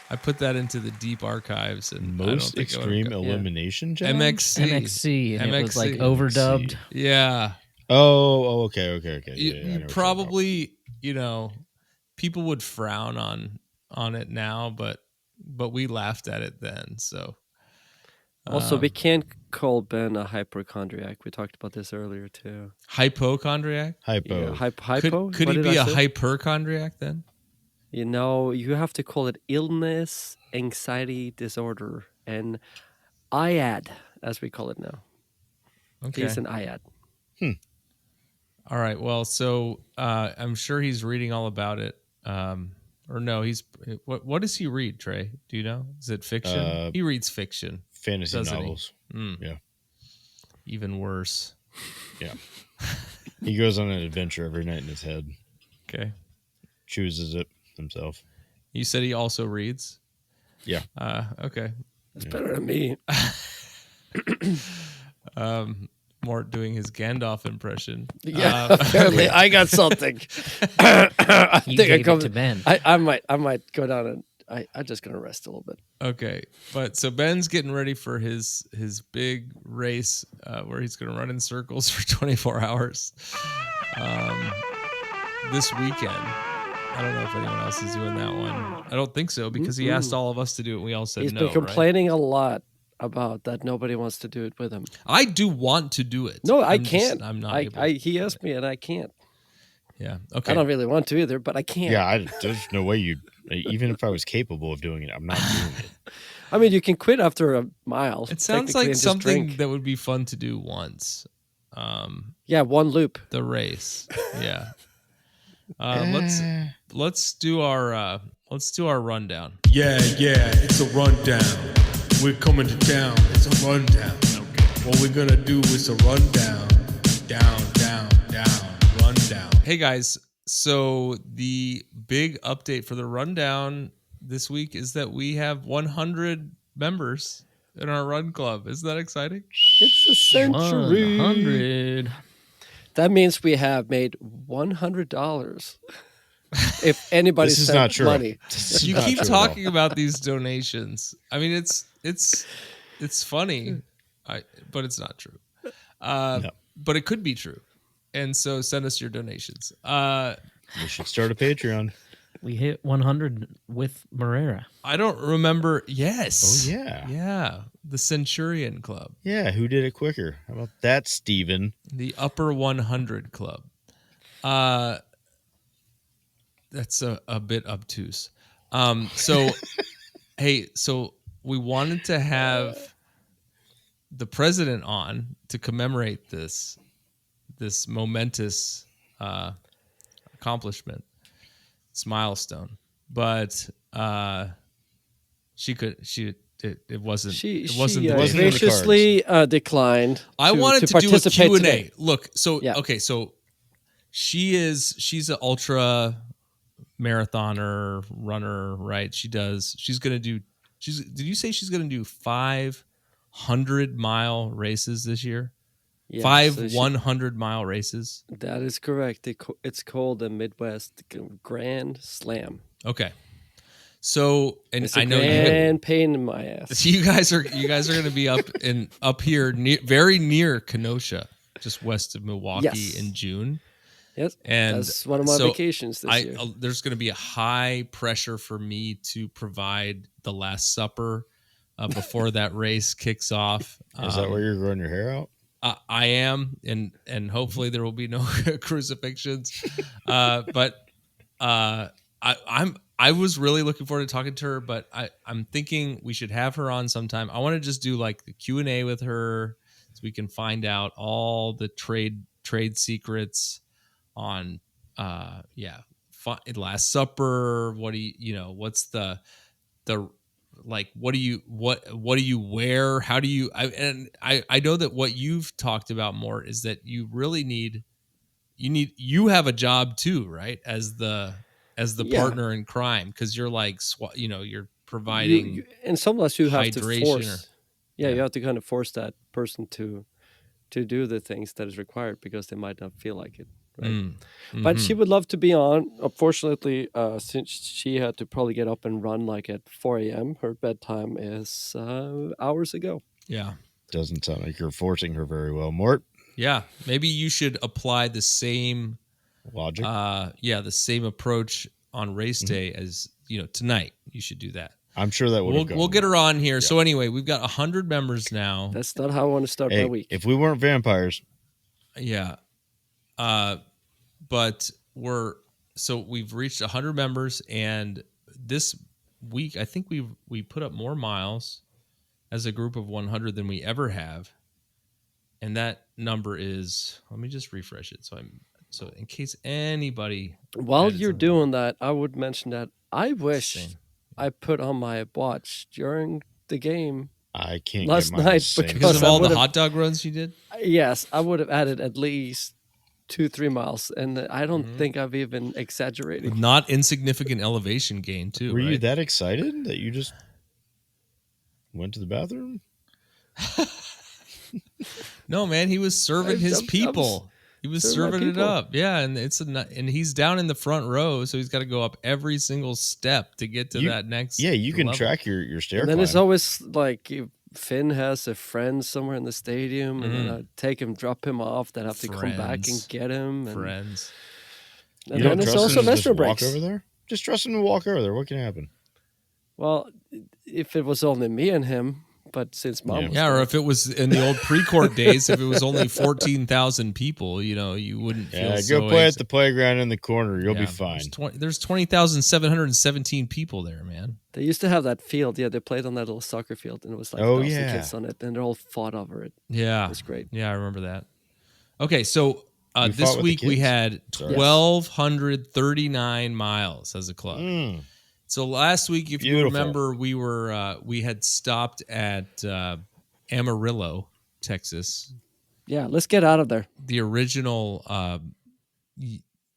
I put that into the deep archives. And Most Extreme Elimination Challenge? MXC. And it was like overdubbed. Yeah. Oh, okay. You probably, people would frown on it now, but we laughed at it then. So also, we can't call Ben a hypochondriac. We talked about this earlier too. Hypochondriac? Hypo. Yeah, hypo? Could he be a hyperchondriac then? You have to call it illness, anxiety disorder, and IAD, as we call it now. Okay. He's an IAD. All right. Well, so I'm sure he's reading all about it. Or no, what does he read, Trey? Do you know? Is it fiction? He reads fiction. Fantasy novels. Yeah. Even worse. Yeah. He goes on an adventure every night in his head. Okay. Chooses it himself. You said he also reads? Yeah. Okay. That's better than me. Mort doing his Gandalf impression. Yeah, apparently I got something. I You think I gave it come to Ben. I might go down and I'm just gonna rest a little bit. Okay, but so Ben's getting ready for his big race where he's going to run in circles for 24 hours this weekend. I don't know if anyone else is doing that one. I don't think so because he asked all of us to do it and we all said He's no. been complaining a lot about that nobody wants to do it with him. I do want to do it. No, I'm can't. I'm not able. He asked me and I can't. Yeah. Okay. I don't really want to either, but I can't. Yeah, there's no way you'd. Even if I was capable of doing it, I'm not doing it. I mean, you can quit after a mile. It sounds technically, like and just something drink. that would be fun to do once. Yeah, one loop. The race. Yeah. Let's do our rundown. Yeah, it's a rundown. We're coming to town. It's a rundown. Okay. What we're gonna do is a rundown. Down, rundown. Hey guys, so the big update for the rundown this week is that we have 100 members in our run club. Isn't that exciting? It's a century. 100. That means we have made $100. If anybody This is sent not true. money, You not keep true at all. talking about these donations. I mean, it's funny, but it's not true. No. But it could be true. And so send us your donations. We should start a Patreon. We hit 100 with Marrera. I don't remember. Yes. Oh, yeah. Yeah. The Centurion Club. Yeah, who did it quicker? How about that, Steven? The Upper 100 Club. That's a bit obtuse. So, hey, so we wanted to have the president on to commemorate this momentous accomplishment, this milestone, but it wasn't. she wasn't graciously declined. I wanted to do a participate Q&A. today. Look, so Yeah. okay, so she's an ultra marathoner runner, right? Did you say she's gonna do 500-mile races this year? Yeah, 100-mile races. That is correct. It's called the Midwest Grand Slam. Okay. So, and It's a I know grand pain in my ass. you guys are going to be up here very near Kenosha, just west of Milwaukee Yes. in June. Yes, And that's one of my so vacations this year. There's going to be a high pressure for me to provide the Last Supper before that race kicks off. Is that where you're growing your hair out? I am, and hopefully there will be no crucifixions. But I was really looking forward to talking to her, but I'm thinking we should have her on sometime. I want to just do like the Q&A with her so we can find out all the trade secrets on Last Supper. What do what's the like what do you wear? How do you I know that what you've talked about more is that you really you have a job too, right? As the partner in crime, because you're like you're providing in some ways you have to hydration force. You have to kind of force that person to do the things that is required because they might not feel like it. Right. But she would love to be on. Unfortunately, since she had to probably get up and run like at 4 a.m., her bedtime is hours ago. Yeah. Doesn't sound like you're forcing her very well, Mort. Yeah. Maybe you should apply the same logic. The same approach on race day as tonight. You should do that. I'm sure that would. We'll get her on here. Yeah. So anyway, we've got 100 members now. That's not how I want to start my week. If we weren't vampires. Yeah. But we've reached 100 members, and this week I think we put up more miles as a group of 100 than we ever have, and that number is, let me just refresh it so in case anybody while you're doing that, I would mention that I wish I put on my watch during the game. I can't last night because of all the hot dog runs you did. Yes, I would have added at least 2-3 miles, and I don't think I've even exaggerated. Not insignificant elevation gain too. Were right? you that excited that you just went to the bathroom? No, man, he was serving his people. He was serving it up. Yeah, and and he's down in the front row, so he's got to go up every single step to get to that next. Yeah, you can level. track your stair. And then it's always like if Finn has a friend somewhere in the stadium, and then I take him, drop him off, then have to come back and get him. And, Friends. And then it's also restroom breaks. Walk over there. Just trust him to walk over there. What can happen? Well, if it was only me and him, but since Mom was or if it was in the old pre-court days, if it was only 14,000 people, you wouldn't feel go play at the playground in the corner. You'll be fine. There's 20,717 people there, man. They used to have that field. Yeah, they played on that little soccer field, and it was like 1,000 kids on it, and they all fought over it. Yeah. It was great. Yeah, I remember that. Okay, so this week we had 1,239 miles as a club. So last week, if you remember, we had stopped at Amarillo, Texas. Yeah, let's get out of there. The original,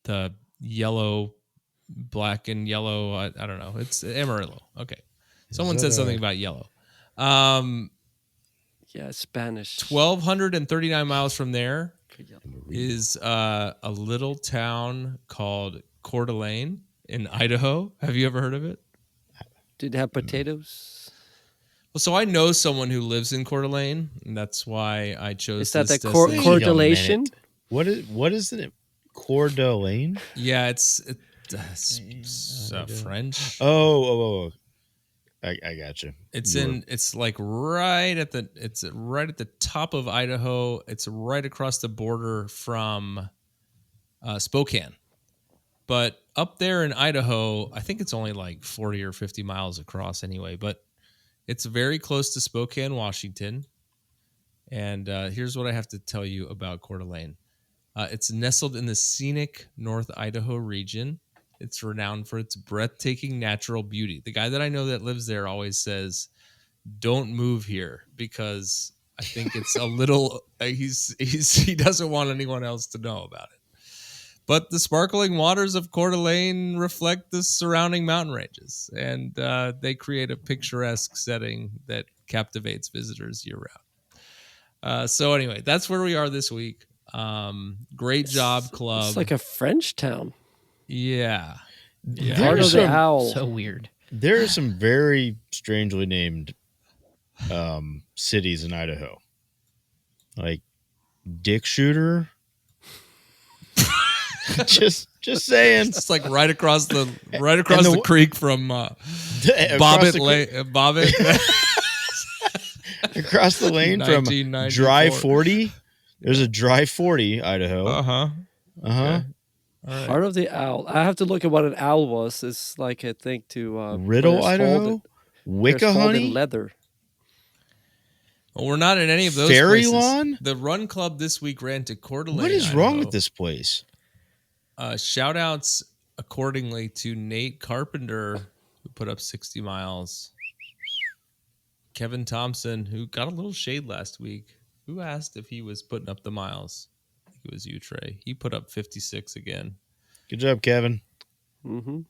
the yellow, black and yellow. I don't know. It's Amarillo. Okay. Someone said something about yellow. Yeah, Spanish. 1,239 miles from there is a little town called Coeur d'Alene in Idaho. Have you ever heard of it? Did it have potatoes? Well, so I know someone who lives in Coeur d'Alene, and that's why I chose. Is that this the Coeur d'Alene? What is it? Coeur d'Alene? Yeah, it's French. Oh. I got you. It's like right at the top of Idaho. It's right across the border from Spokane. But up there in Idaho, I think it's only like 40 or 50 miles across anyway. But it's very close to Spokane, Washington. And here's what I have to tell you about Coeur d'Alene. It's nestled in the scenic North Idaho region. It's renowned for its breathtaking natural beauty. The guy that I know that lives there always says, "Don't move here," because I think it's a little. He doesn't want anyone else to know about it. But the sparkling waters of Coeur d'Alene reflect the surrounding mountain ranges, and they create a picturesque setting that captivates visitors year-round. So anyway, that's where we are this week. Great job, club. It's like a French town. Yeah. Heart of the Owl. So weird. There are some very strangely named cities in Idaho, like Dick Shooter. just saying. It's like right across the creek from Bobbitt. Across the lane from Dry 40. There's a Dry 40, Idaho. Okay. Right. Heart of the Owl. I have to look at what an owl was. It's like I think to Riddle, Idaho, Wickahoney, leather. Well, we're not in any of those Fairy places. Lawn? The Run Club this week ran to Coeur d'Alene. What is wrong with this place? Shout outs accordingly to Nate Carpenter, who put up 60 miles. Kevin Thompson, who got a little shade last week. Who asked if he was putting up the miles? I think it was you, Trey. He put up 56 again. Good job, Kevin. Mm-hmm.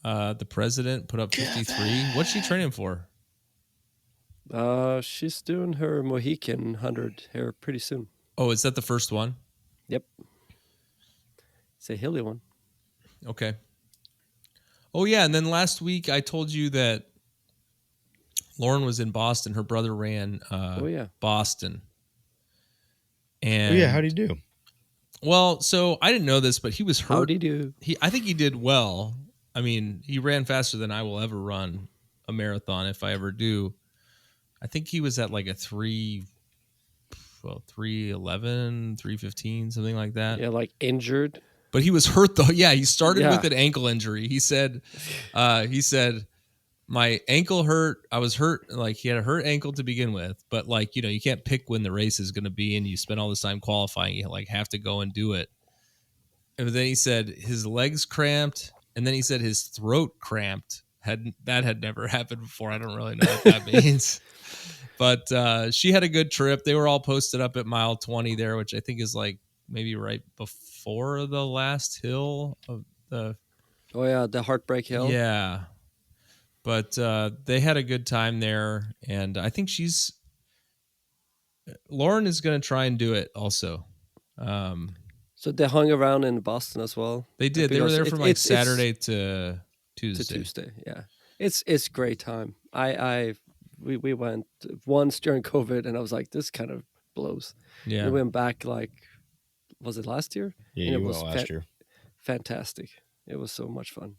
The president put up 53. What's she training for? She's doing her Mohican 100 here pretty soon. Oh, is that the first one? Yep. It's a hilly one. Okay. Oh, yeah. And then last week I told you that Lauren was in Boston. Her brother ran Boston. And how'd he do? Well, so I didn't know this, but he was hurt. How'd he do? I think he did well. I mean, he ran faster than I will ever run a marathon if I ever do. I think he was at like a 3:11, 3:15, something like that. Yeah, like injured. But he was hurt though. Yeah, he started with an ankle injury. He said, my ankle hurt. I was hurt. Like he had a hurt ankle to begin with, but like, you can't pick when the race is going to be and you spend all this time qualifying. You like have to go and do it. And then he said his legs cramped. And then he said his throat cramped. That had never happened before. I don't really know what that means. But she had a good trip. They were all posted up at mile 20 there, which I think is like maybe right before the last hill of the... Oh, yeah, the Heartbreak Hill. Yeah. But they had a good time there. And I think she's Lauren is going to try and do it also. So they hung around in Boston as well. They did. They were there from like Saturday to To Tuesday. Tuesday, yeah. It's great time. We went once during COVID, and I was like, this kind of blows. Yeah. We went back like, was it last year? Yeah, and you it went was last year. Fantastic. It was so much fun.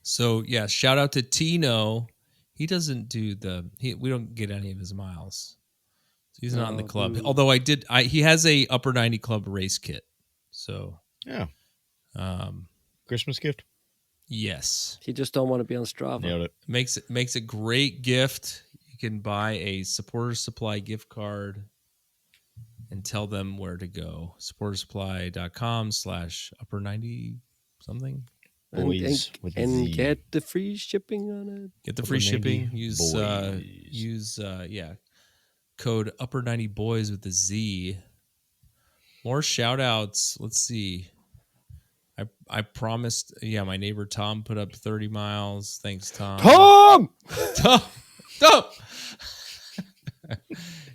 So yeah, shout out to Tino. He doesn't do we don't get any of his miles. So he's not in the club. Although he has a Upper 90 Club race kit. So yeah. Christmas gift. Yes. He just don't want to be on Strava. Nailed it. Makes a great gift. You can buy a Supporter Supply gift card and tell them where to go. supportersupply.com/upper 90 something. Boys and get the free shipping on it. Get the free shipping. Use code upper 90 boys with a Z. More shout outs. Let's see. I promised, my neighbor Tom put up 30 miles. Thanks, Tom. Tom!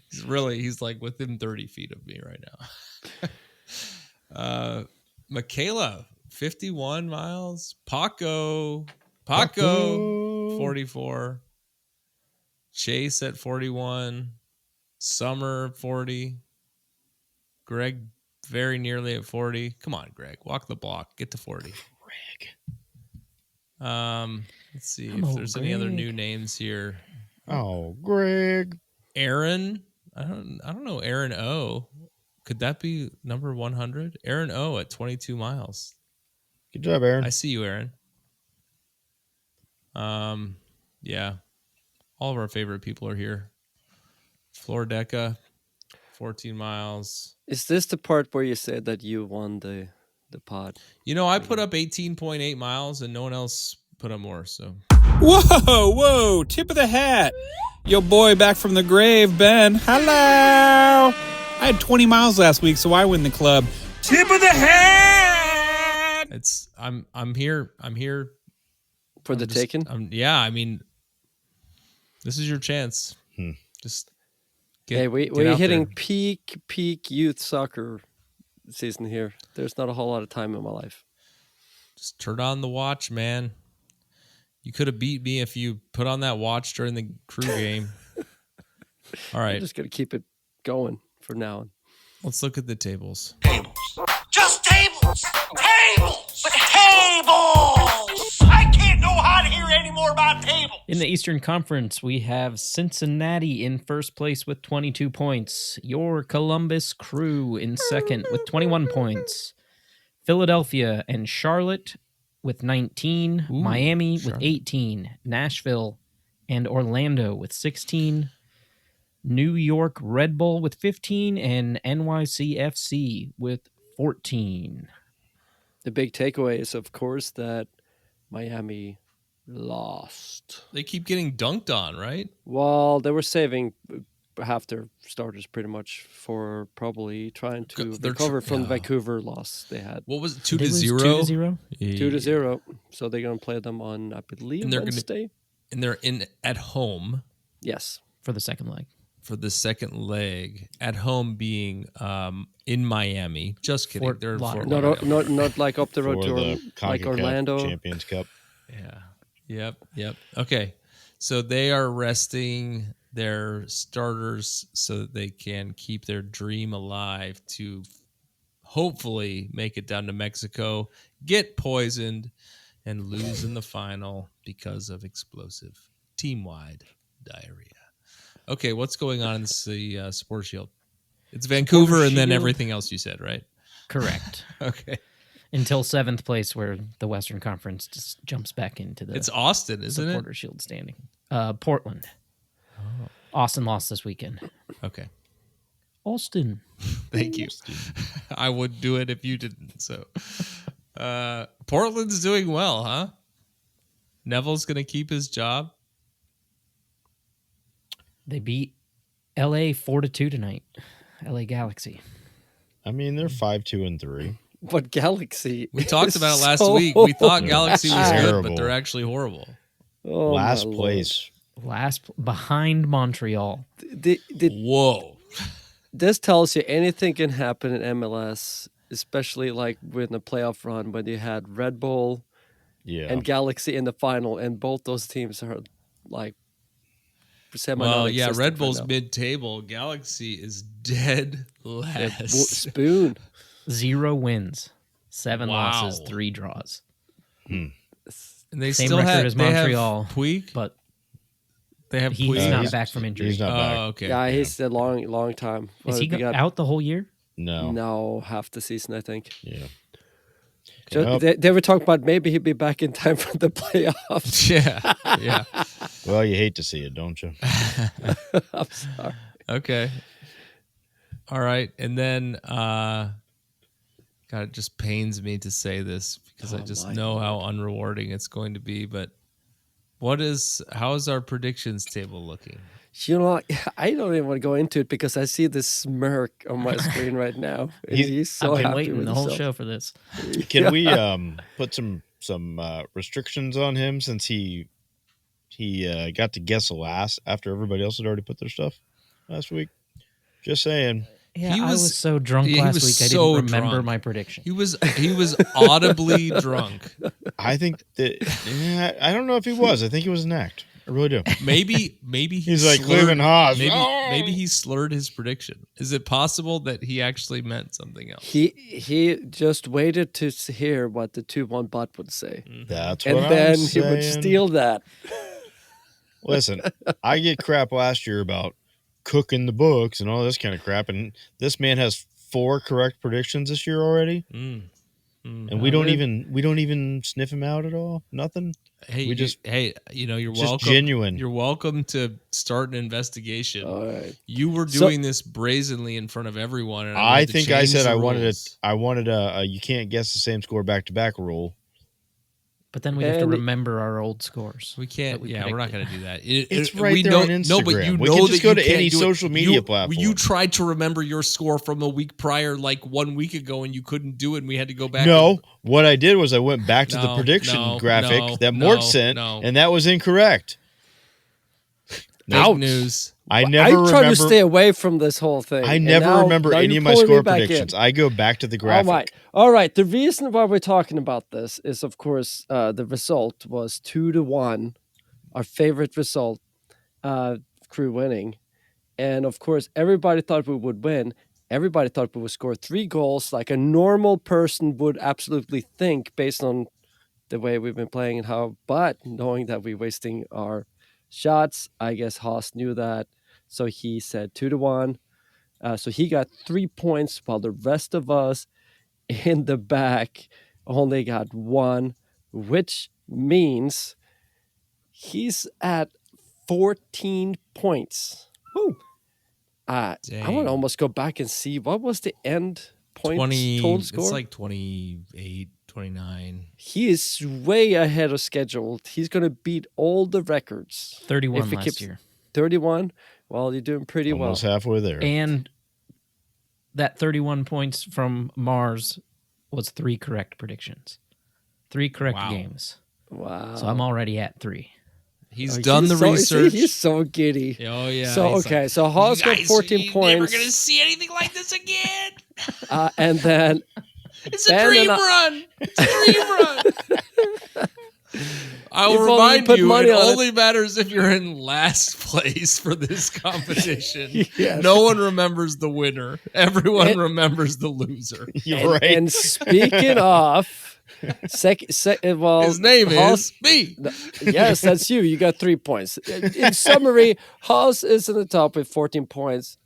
He's like within 30 feet of me right now. Michaela, 51 miles. Paco, 44. Chase at 41. Summer, 40. Greg, very nearly at 40. Come on, Greg. Walk the block. Get to 40. Greg. Let's see if there's any other new names here. Oh, Greg. Aaron. I don't know Aaron O. Could that be number 100? Aaron O at 22 miles. Good job, Aaron. I see you, Aaron. Yeah. All of our favorite people are here. Floordeca, 14 miles. Is this the part where you said that you won the pod? I put up 18.8 miles and no one else put up more, so. Whoa, tip of the hat. Yo, boy, back from the grave, Ben. Hello. I had 20 miles last week, so I win the club. Tip of the hat. I'm here for the taking. This is your chance. Just we're hitting peak youth soccer season here. There's not a whole lot of time in my life. Just turn on the watch, man. You could have beat me if you put on that watch during the crew game. All right. I'm just going to keep it going for now on. Let's look at the tables. Tables. Just tables. Tables. But tables. I can't know how to hear any more about tables. In the Eastern Conference, we have Cincinnati in first place with 22 points. Your Columbus Crew in second with 21 points. Philadelphia and Charlotte with 19. Miami with 18. Nashville and Orlando with 16. New York Red Bull with 15. And NYCFC with 14. The big takeaway is, of course, that Miami lost. They keep getting dunked on, right? Well, they were saving half their starters pretty much for probably trying to recover from the Vancouver loss they had. What was it, 2-0? 2-0? 2-0. So they're going to play them on, I believe, Wednesday. And they're at home. Yes. For the second leg. For the second leg. At home being in Miami. Just kidding. They're in Fort Lauderdale. Not like up the road to like Orlando. Champions Cup. Yeah. Yep. Okay. So they are resting their starters so that they can keep their dream alive to hopefully make it down to Mexico, get poisoned, and lose in the final because of explosive team-wide diarrhea. Okay, what's going on in the Support Shield? It's Vancouver and then everything else you said, right? Correct. Okay. Until 7th place, where the Western Conference just jumps back into the... It's Austin, isn't it? Supporter Shield standing. Portland. Oh. Austin lost this weekend. Okay. Austin. Thank you. I would do it if you didn't. So, Portland's doing well, huh? Neville's going to keep his job. They beat LA 4-2 tonight. LA Galaxy. I mean, they're 5-2-3. But Galaxy. We talked about it last week. We thought Galaxy was good, but they're actually horrible. Last place. Behind Montreal. Whoa. this tells you anything can happen in MLS, especially like with the playoff run when you had Red Bull and Galaxy in the final, and both those teams are like Well, yeah, semi-non-existent Red Bull's right now. mid-table. Galaxy is dead last. Spoon. 0 wins, 7 Wow. losses, 3 draws. And they Same still record have as they have Montreal, Puig, but they have he's Puig. not back from injury. He's not back. Okay. Yeah, he's a long time. Is he out the whole year? No. No, half the season, I think. Yeah. They were talking about maybe he'd be back in time for the playoffs. Yeah. Well, you hate to see it, don't you? I'm sorry. Okay. All right. And then God, it just pains me to say this because I just know how unrewarding it's going to be, but how is our predictions table looking? You know, I don't even want to go into it because I see this smirk on my screen right now. And he's so I've been happy waiting with the whole himself. show for this. Can we put some restrictions on him since he got to guess last after everybody else had already put their stuff last week? Just saying. Yeah, I was so drunk last week I didn't remember my prediction. He was audibly drunk. I think that I don't know if he was. I think it was an act. I really do. Maybe he's like Cleveland Haas. Maybe he slurred his prediction. Is it possible that he actually meant something else? He just waited to hear what the 2-1 bot would say. That's and what then I'm he would saying. steal that. Listen, I get crap last year about cooking the books and all this kind of crap, and this man has 4 correct predictions this year already. And we don't even sniff him out at all. Nothing. Hey, we just you're just welcome. genuine. You're welcome to start an investigation. All right. You were doing this brazenly in front of everyone, and I think I said I rules. wanted a you can't guess the same score back to back rule. But then we have to remember our old scores. We can't. We're not going to do that. It's right there on Instagram. No, but you we know can that just go you to can't any do it. social media platform. You tried to remember your score from a week prior, like 1 week ago, and you couldn't do it, and we had to go back. No, what I did was I went back to the prediction graphic that Mort sent, and that was incorrect. Fake news. I never try remember. to stay away from this whole thing. I and never now remember any you're of my pulling me score back in. predictions. I go back to the graphic. All right. The reason why we're talking about this is, of course, the result was 2-1, our favorite result, Crew winning. And, of course, everybody thought we would win. Everybody thought we would score 3 goals like a normal person would absolutely think based on the way we've been playing and how. But knowing that we're wasting our shots, I guess Haas knew that. So he said 2-1. So he got 3 points while the rest of us in the back only got 1, which means he's at 14 points. Woo. I want to almost go back and see what was the end point total score. It's like 28, 29. He is way ahead of schedule. He's going to beat all the records. 31 last year. 31? Well, you're doing pretty well. Almost halfway there. And that 31 points from Mars was 3 correct predictions. 3 correct games. Wow. So I'm already at 3. He's done the so, research. He's so giddy. Oh, yeah. So, okay. So Haas got 14 points. Never going to see anything like this again. And then... It's a dream run. It's a dream run. I will remind you, it only matters if you're in last place for this competition. Yes. No one remembers the winner. Everyone remembers the loser. You're right. And speaking of, his name is me. Yes, that's you. You got 3 points. In summary, Haas is in the top with 14 points.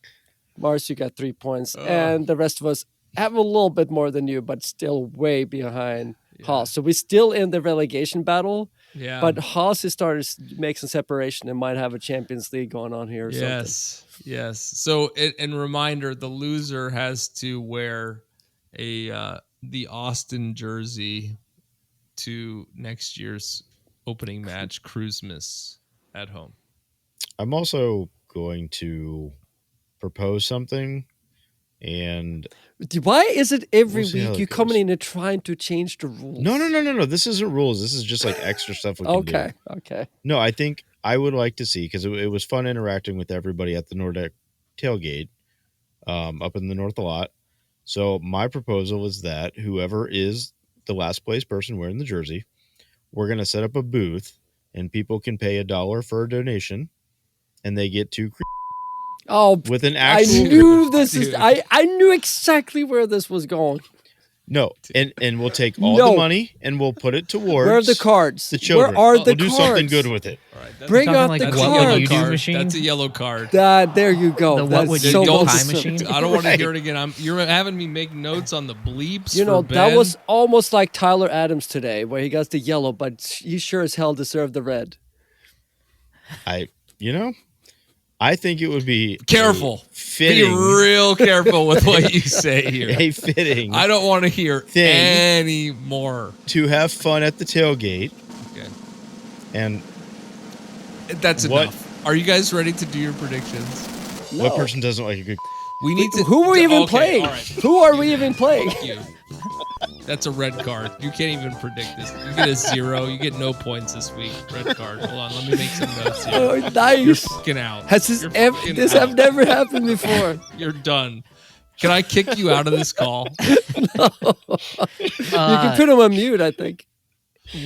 Mars, you got 3 points. And the rest of us have a little bit more than you, but still way behind Haas. So we're still in the relegation battle. Yeah. But Haas is starting to make some separation and might have a Champions League going on here or something. Yes. So, and reminder, the loser has to wear the Austin jersey to next year's opening match, Christmas at home. I'm also going to propose something, and why is it every week you goes. coming in and trying to change the rules? No. This isn't rules. This is just like extra stuff we can do. Okay. No, I think I would like to see, because it was fun interacting with everybody at the Nordic tailgate. up in the north a lot. So my proposal is that whoever is the last place person wearing the jersey, we're going to set up a booth and people can pay $1 for a donation and they get to with an actual. I knew this is. I knew exactly where this was going. No, and we'll take all the money and we'll put it towards. Where are the cards? The children. Where are the we'll do something good with it. All right, Bring out like the what cards. would you do machine? That's a yellow card. There you go. The That's what would you so do Don't- time machine? I don't want to hear it again. You're having me make notes on the bleeps. You know, for that Ben. was almost like Tyler Adams today, where he got the yellow, but he sure as hell deserved the red. I think it would be careful. Fitting. Be real careful with what you say here. A fitting. I don't want to hear thing any more. To have fun at the tailgate. Okay. And that's enough. Are you guys ready to do your predictions? No. What person doesn't like a good? We need to. Who are we even okay, playing? all right. Who are we even playing? Fuck you. That's a red card. You can't even predict this. You get a 0. You get no points this week. Red card. Hold on. Let me make some notes here. Oh, nice. You're fucking out. Has this You're ever? fucking This out. have never happened before. You're done. Can I kick you out of this call? No. You can put him on mute, I think.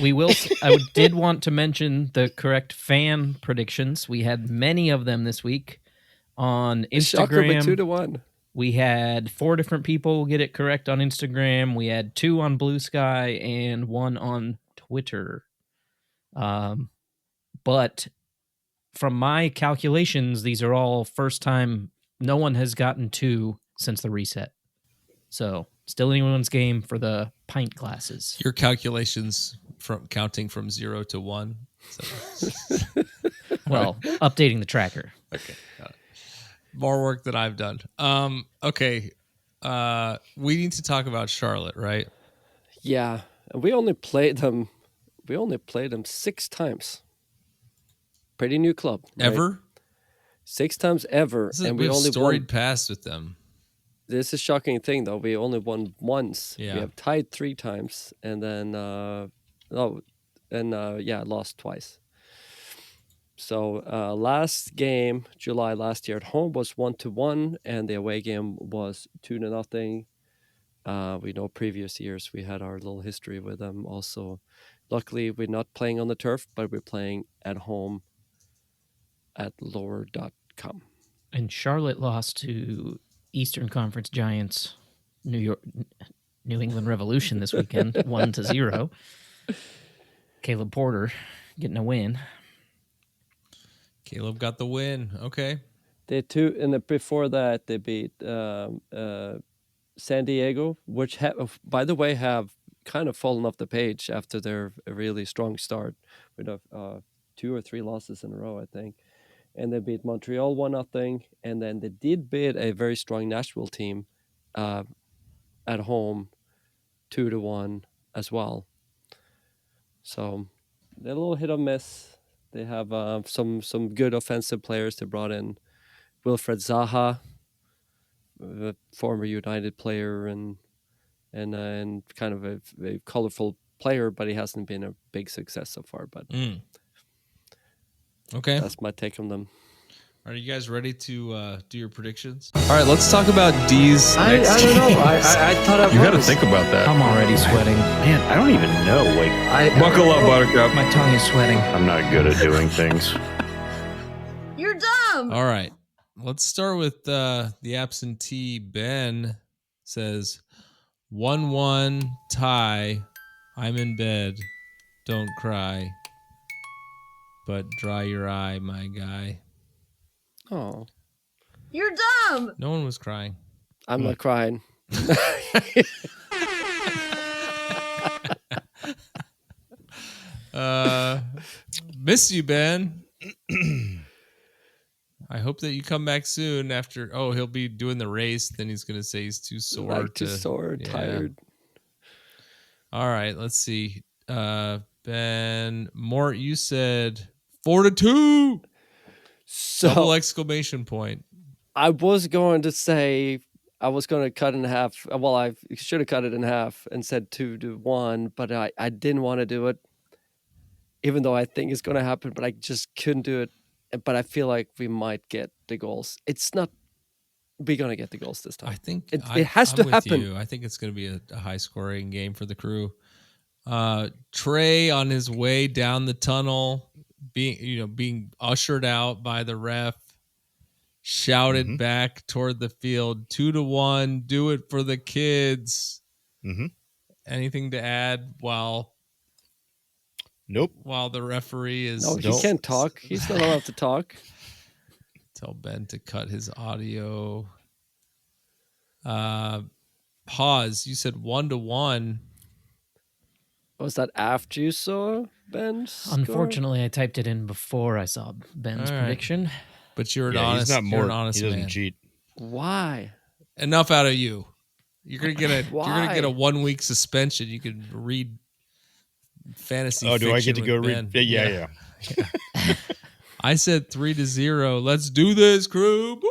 We will. I did want to mention the correct fan predictions. We had many of them this week on Shocker, but Instagram. 2-1. We had 4 different people get it correct on Instagram. We had 2 on Blue Sky and 1 on Twitter. But from my calculations, these are all first time. No one has gotten 2 since the reset. So still anyone's game for the pint glasses. Your calculations from counting from 0 to 1. Well, updating the tracker. Okay. Got it. More work than I've done. Okay. We need to talk about Charlotte, right? Yeah, and we only played them 6 times. Pretty new club. Right? Ever? 6 times ever, and we have only storied won. past with them. This is a shocking thing, though. We only won once. Yeah. We have tied 3 times, and then lost twice. So last game, July last year at home was 1-1, and the away game was 2-0. We know previous years we had our little history with them. Also, luckily we're not playing on the turf, but we're playing at home at lower.com. And Charlotte lost to Eastern Conference Giants, New England Revolution this weekend, 1-0. Caleb Porter getting a win. Caleb got the win. Okay. They before that they beat San Diego, which by the way have kind of fallen off the page after their really strong start with 2 or 3 losses in a row, I think. And they beat Montreal 1-0, and then they did beat a very strong Nashville team at home 2-1 as well. So they're a little hit or miss. They have some good offensive players. They brought in Wilfred Zaha, a former United player, and kind of a colorful player, but he hasn't been a big success so far. But okay, that's my take on them. Are you guys ready to do your predictions? All right, let's talk about D's. I don't know. I thought You got to think about that. I'm already sweating. Man, I don't even know. Like, Buckle up, Buttercup. My tongue is sweating. I'm not good at doing things. You're dumb. All right, let's start with the absentee. Ben says 1-1 tie. I'm in bed. Don't cry, but dry your eye, my guy. Oh, You're dumb. No one was crying. I'm not crying. Miss you, Ben. I hope that you come back soon after. Oh, he'll be doing the race. Then he's going to say he's too sore. Too sore, tired. All right, let's see. Ben Mort, you said 4-2. So double exclamation point. I was going to say I was going to cut in half. Well, I should have cut it in half and said 2-1, but I didn't want to do it, even though I think it's going to happen. But I just couldn't do it. But I feel like we might get the goals. It's not we're gonna get the goals this time. I think it has to I'm with happen. you. I think it's going to be a high scoring game for the Crew. Trey on his way down the tunnel, being ushered out by the ref, shouted back toward the field, 2-1. Do it for the kids. Mm-hmm. Anything to add? Nope. While the referee is No, he can't talk. He's not allowed to talk. Tell Ben to cut his audio. Pause. You said 1-1. Was that after you saw Ben's score? Unfortunately, I typed it in before I saw Ben's All right. prediction. But you're an Yeah, honest. he's not You're an more. honest He doesn't man. cheat. Why? Enough out of you. You're gonna get a. You're gonna Why? get a 1 week suspension. You can read fantasy. Oh, do I get to fiction go with read? Ben. Yeah. I said 3-0. Let's do this, Crew. Woo!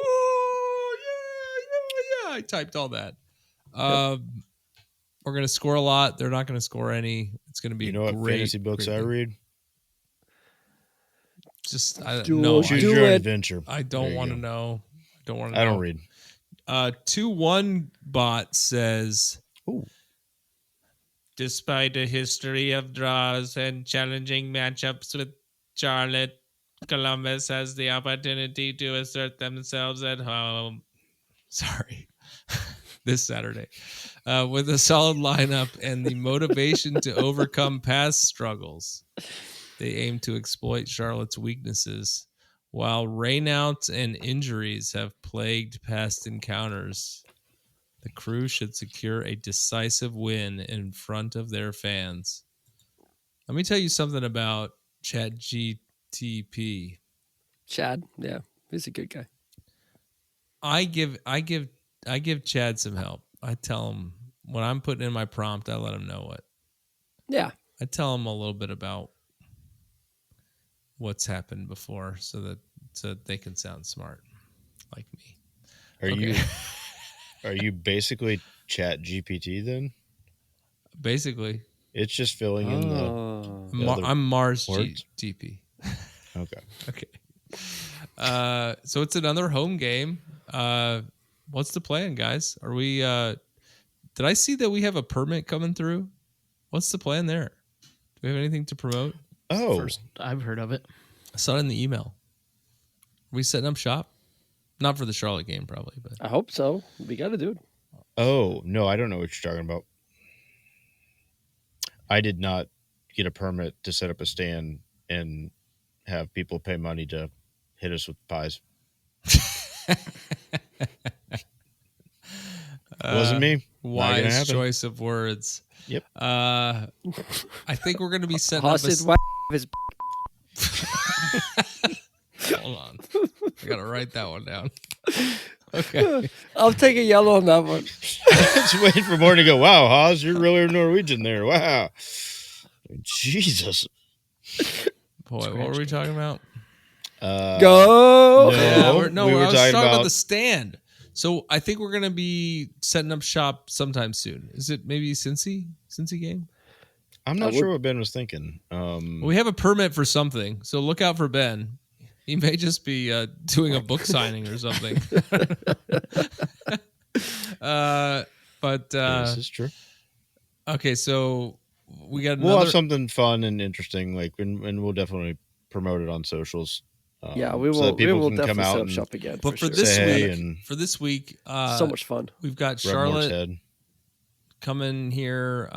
Yeah. I typed all that. We're gonna score a lot. They're not gonna score any. It's gonna be You know what great, fantasy books great I game. read? Just Choose your own adventure. I There don't you want to go. know. I don't want to know. I don't read. 2-1 bot says, Ooh. despite a history of draws and challenging matchups with Charlotte, Columbus has the opportunity to assert themselves at home. Sorry. This Saturday. With a solid lineup and the motivation to overcome past struggles. They aim to exploit Charlotte's weaknesses. While rainouts and injuries have plagued past encounters, the Crew should secure a decisive win in front of their fans. Let me tell you something about ChatGTP. Chad, yeah, he's a good guy. I give Chad some help. I tell him when I'm putting in my prompt, I let him know it. Yeah. I tell him a little bit about what's happened before so that they can sound smart like me. Are you basically Chat GPT then? Basically. It's just filling in the I'm Mars words? GP. Okay. Okay. So it's another home game. What's the plan, guys? Are we did I see that we have a permit coming through? What's the plan there? Do we have anything to promote? Oh, First I've heard of it. I saw it in the email. Are we setting up shop? Not for the Charlotte game, probably, but I hope so. We got to do it. Oh, no, I don't know what you're talking about. I did not get a permit to set up a stand and have people pay money to hit us with pies. Wasn't me. Wise choice of words. Yep. I think we're going to be setting up Hosted his Hold on. I got to write that one down. Okay. I'll take a yellow on that one. Just waiting for more to go. Wow, Haas, you're really Norwegian there. Wow. Jesus. Boy, what were we talking about? Go. Yeah, we were I was talking talking about the stand. So I think we're going to be setting up shop sometime soon. Is it maybe Cincy game? I'm not sure what Ben was thinking. We have a permit for something, so look out for Ben. He may just be doing a book signing or something. But this is true. Okay, so we got We'll have something fun and interesting, and we'll definitely promote it on socials. Yeah, we will. So that people we will can definitely come out set up and shop again. But for sure. this Say week, and so much fun. We've got rub Mort's Charlotte head. coming here.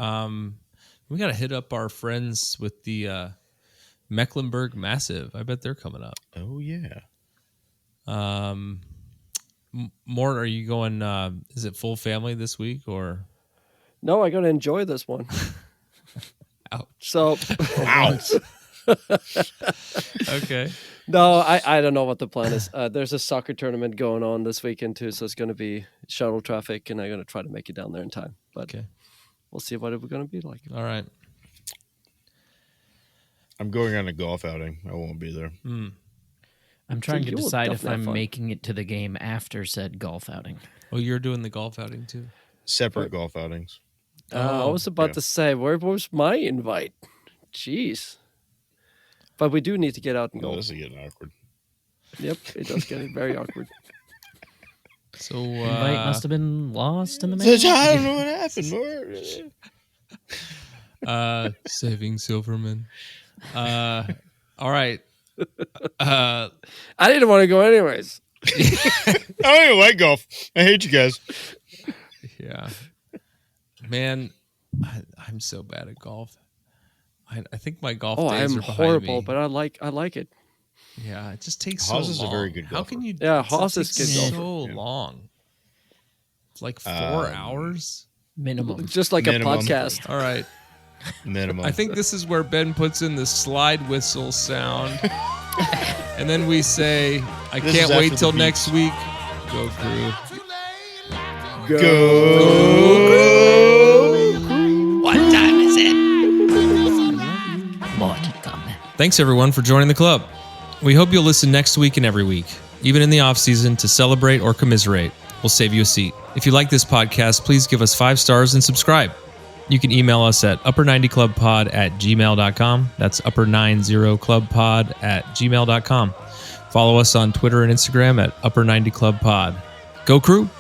We got to hit up our friends with the Mecklenburg Massive. I bet they're coming up. Oh yeah. Mort, are you going? Is it full family this week or? No, I got to enjoy this one. Ouch. So, Ouch. Okay. No, I don't know what the plan is. There's a soccer tournament going on this weekend too, so it's going to be shuttle traffic, and I'm going to try to make it down there in time. But Okay. We'll see what it's going to be like. All right. I'm going on a golf outing. I won't be there. I'm trying to you will decide if definitely have I'm fun. making it to the game after said golf outing. Oh, you're doing the golf outing too? Separate golf outings. I was about to say, where was my invite? Jeez. But we do need to get out and Oh, golf. this is getting awkward. Yep, it does get very awkward. So Invite must have been lost in the mail. I don't know what happened. Saving Silverman. All right. I didn't want to go anyways. I don't even like golf. I hate you guys. Yeah. Man, I'm so bad at golf. I think my golf days I'm are behind horrible, me. but I like it. Yeah, it just takes Haas so is a long. very good How golfer. can you? Yeah, it Haas is takes good so golfer. long. It's like 4 hours minimum. Just like Minimum. a podcast. All right. Minimum. I think this is where Ben puts in the slide whistle sound, and then we say, "I This can't is wait after till the next week." Go crew. What time is it? More to come. Thanks everyone for joining the club. We hope you'll listen next week and every week, even in the off season, to celebrate or commiserate. We'll save you a seat. If you like this podcast, please give us 5 stars and subscribe. You can email us at upper90clubpod@gmail.com. That's upper90clubpod@gmail.com. Follow us on Twitter and Instagram at upper90clubpod. Go crew!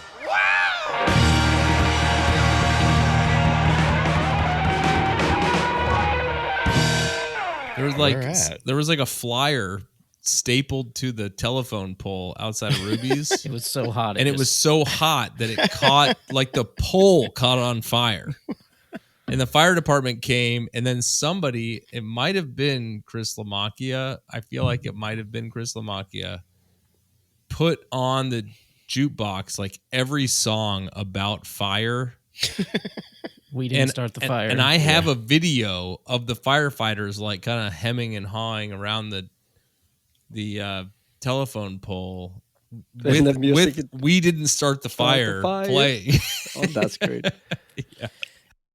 There was like a flyer stapled to the telephone pole outside of Ruby's. It was so hot. And it was so hot that it caught, like the pole caught on fire. And the fire department came, and then somebody, it might have been Chris Lamacchia. I feel like it might have been Chris Lamacchia, put on the jukebox like every song about fire. We didn't start the fire. And I have a video of the firefighters like kind of hemming and hawing around the telephone pole with the music "We Didn't Start the Fire" playing. Oh, that's great. Yeah.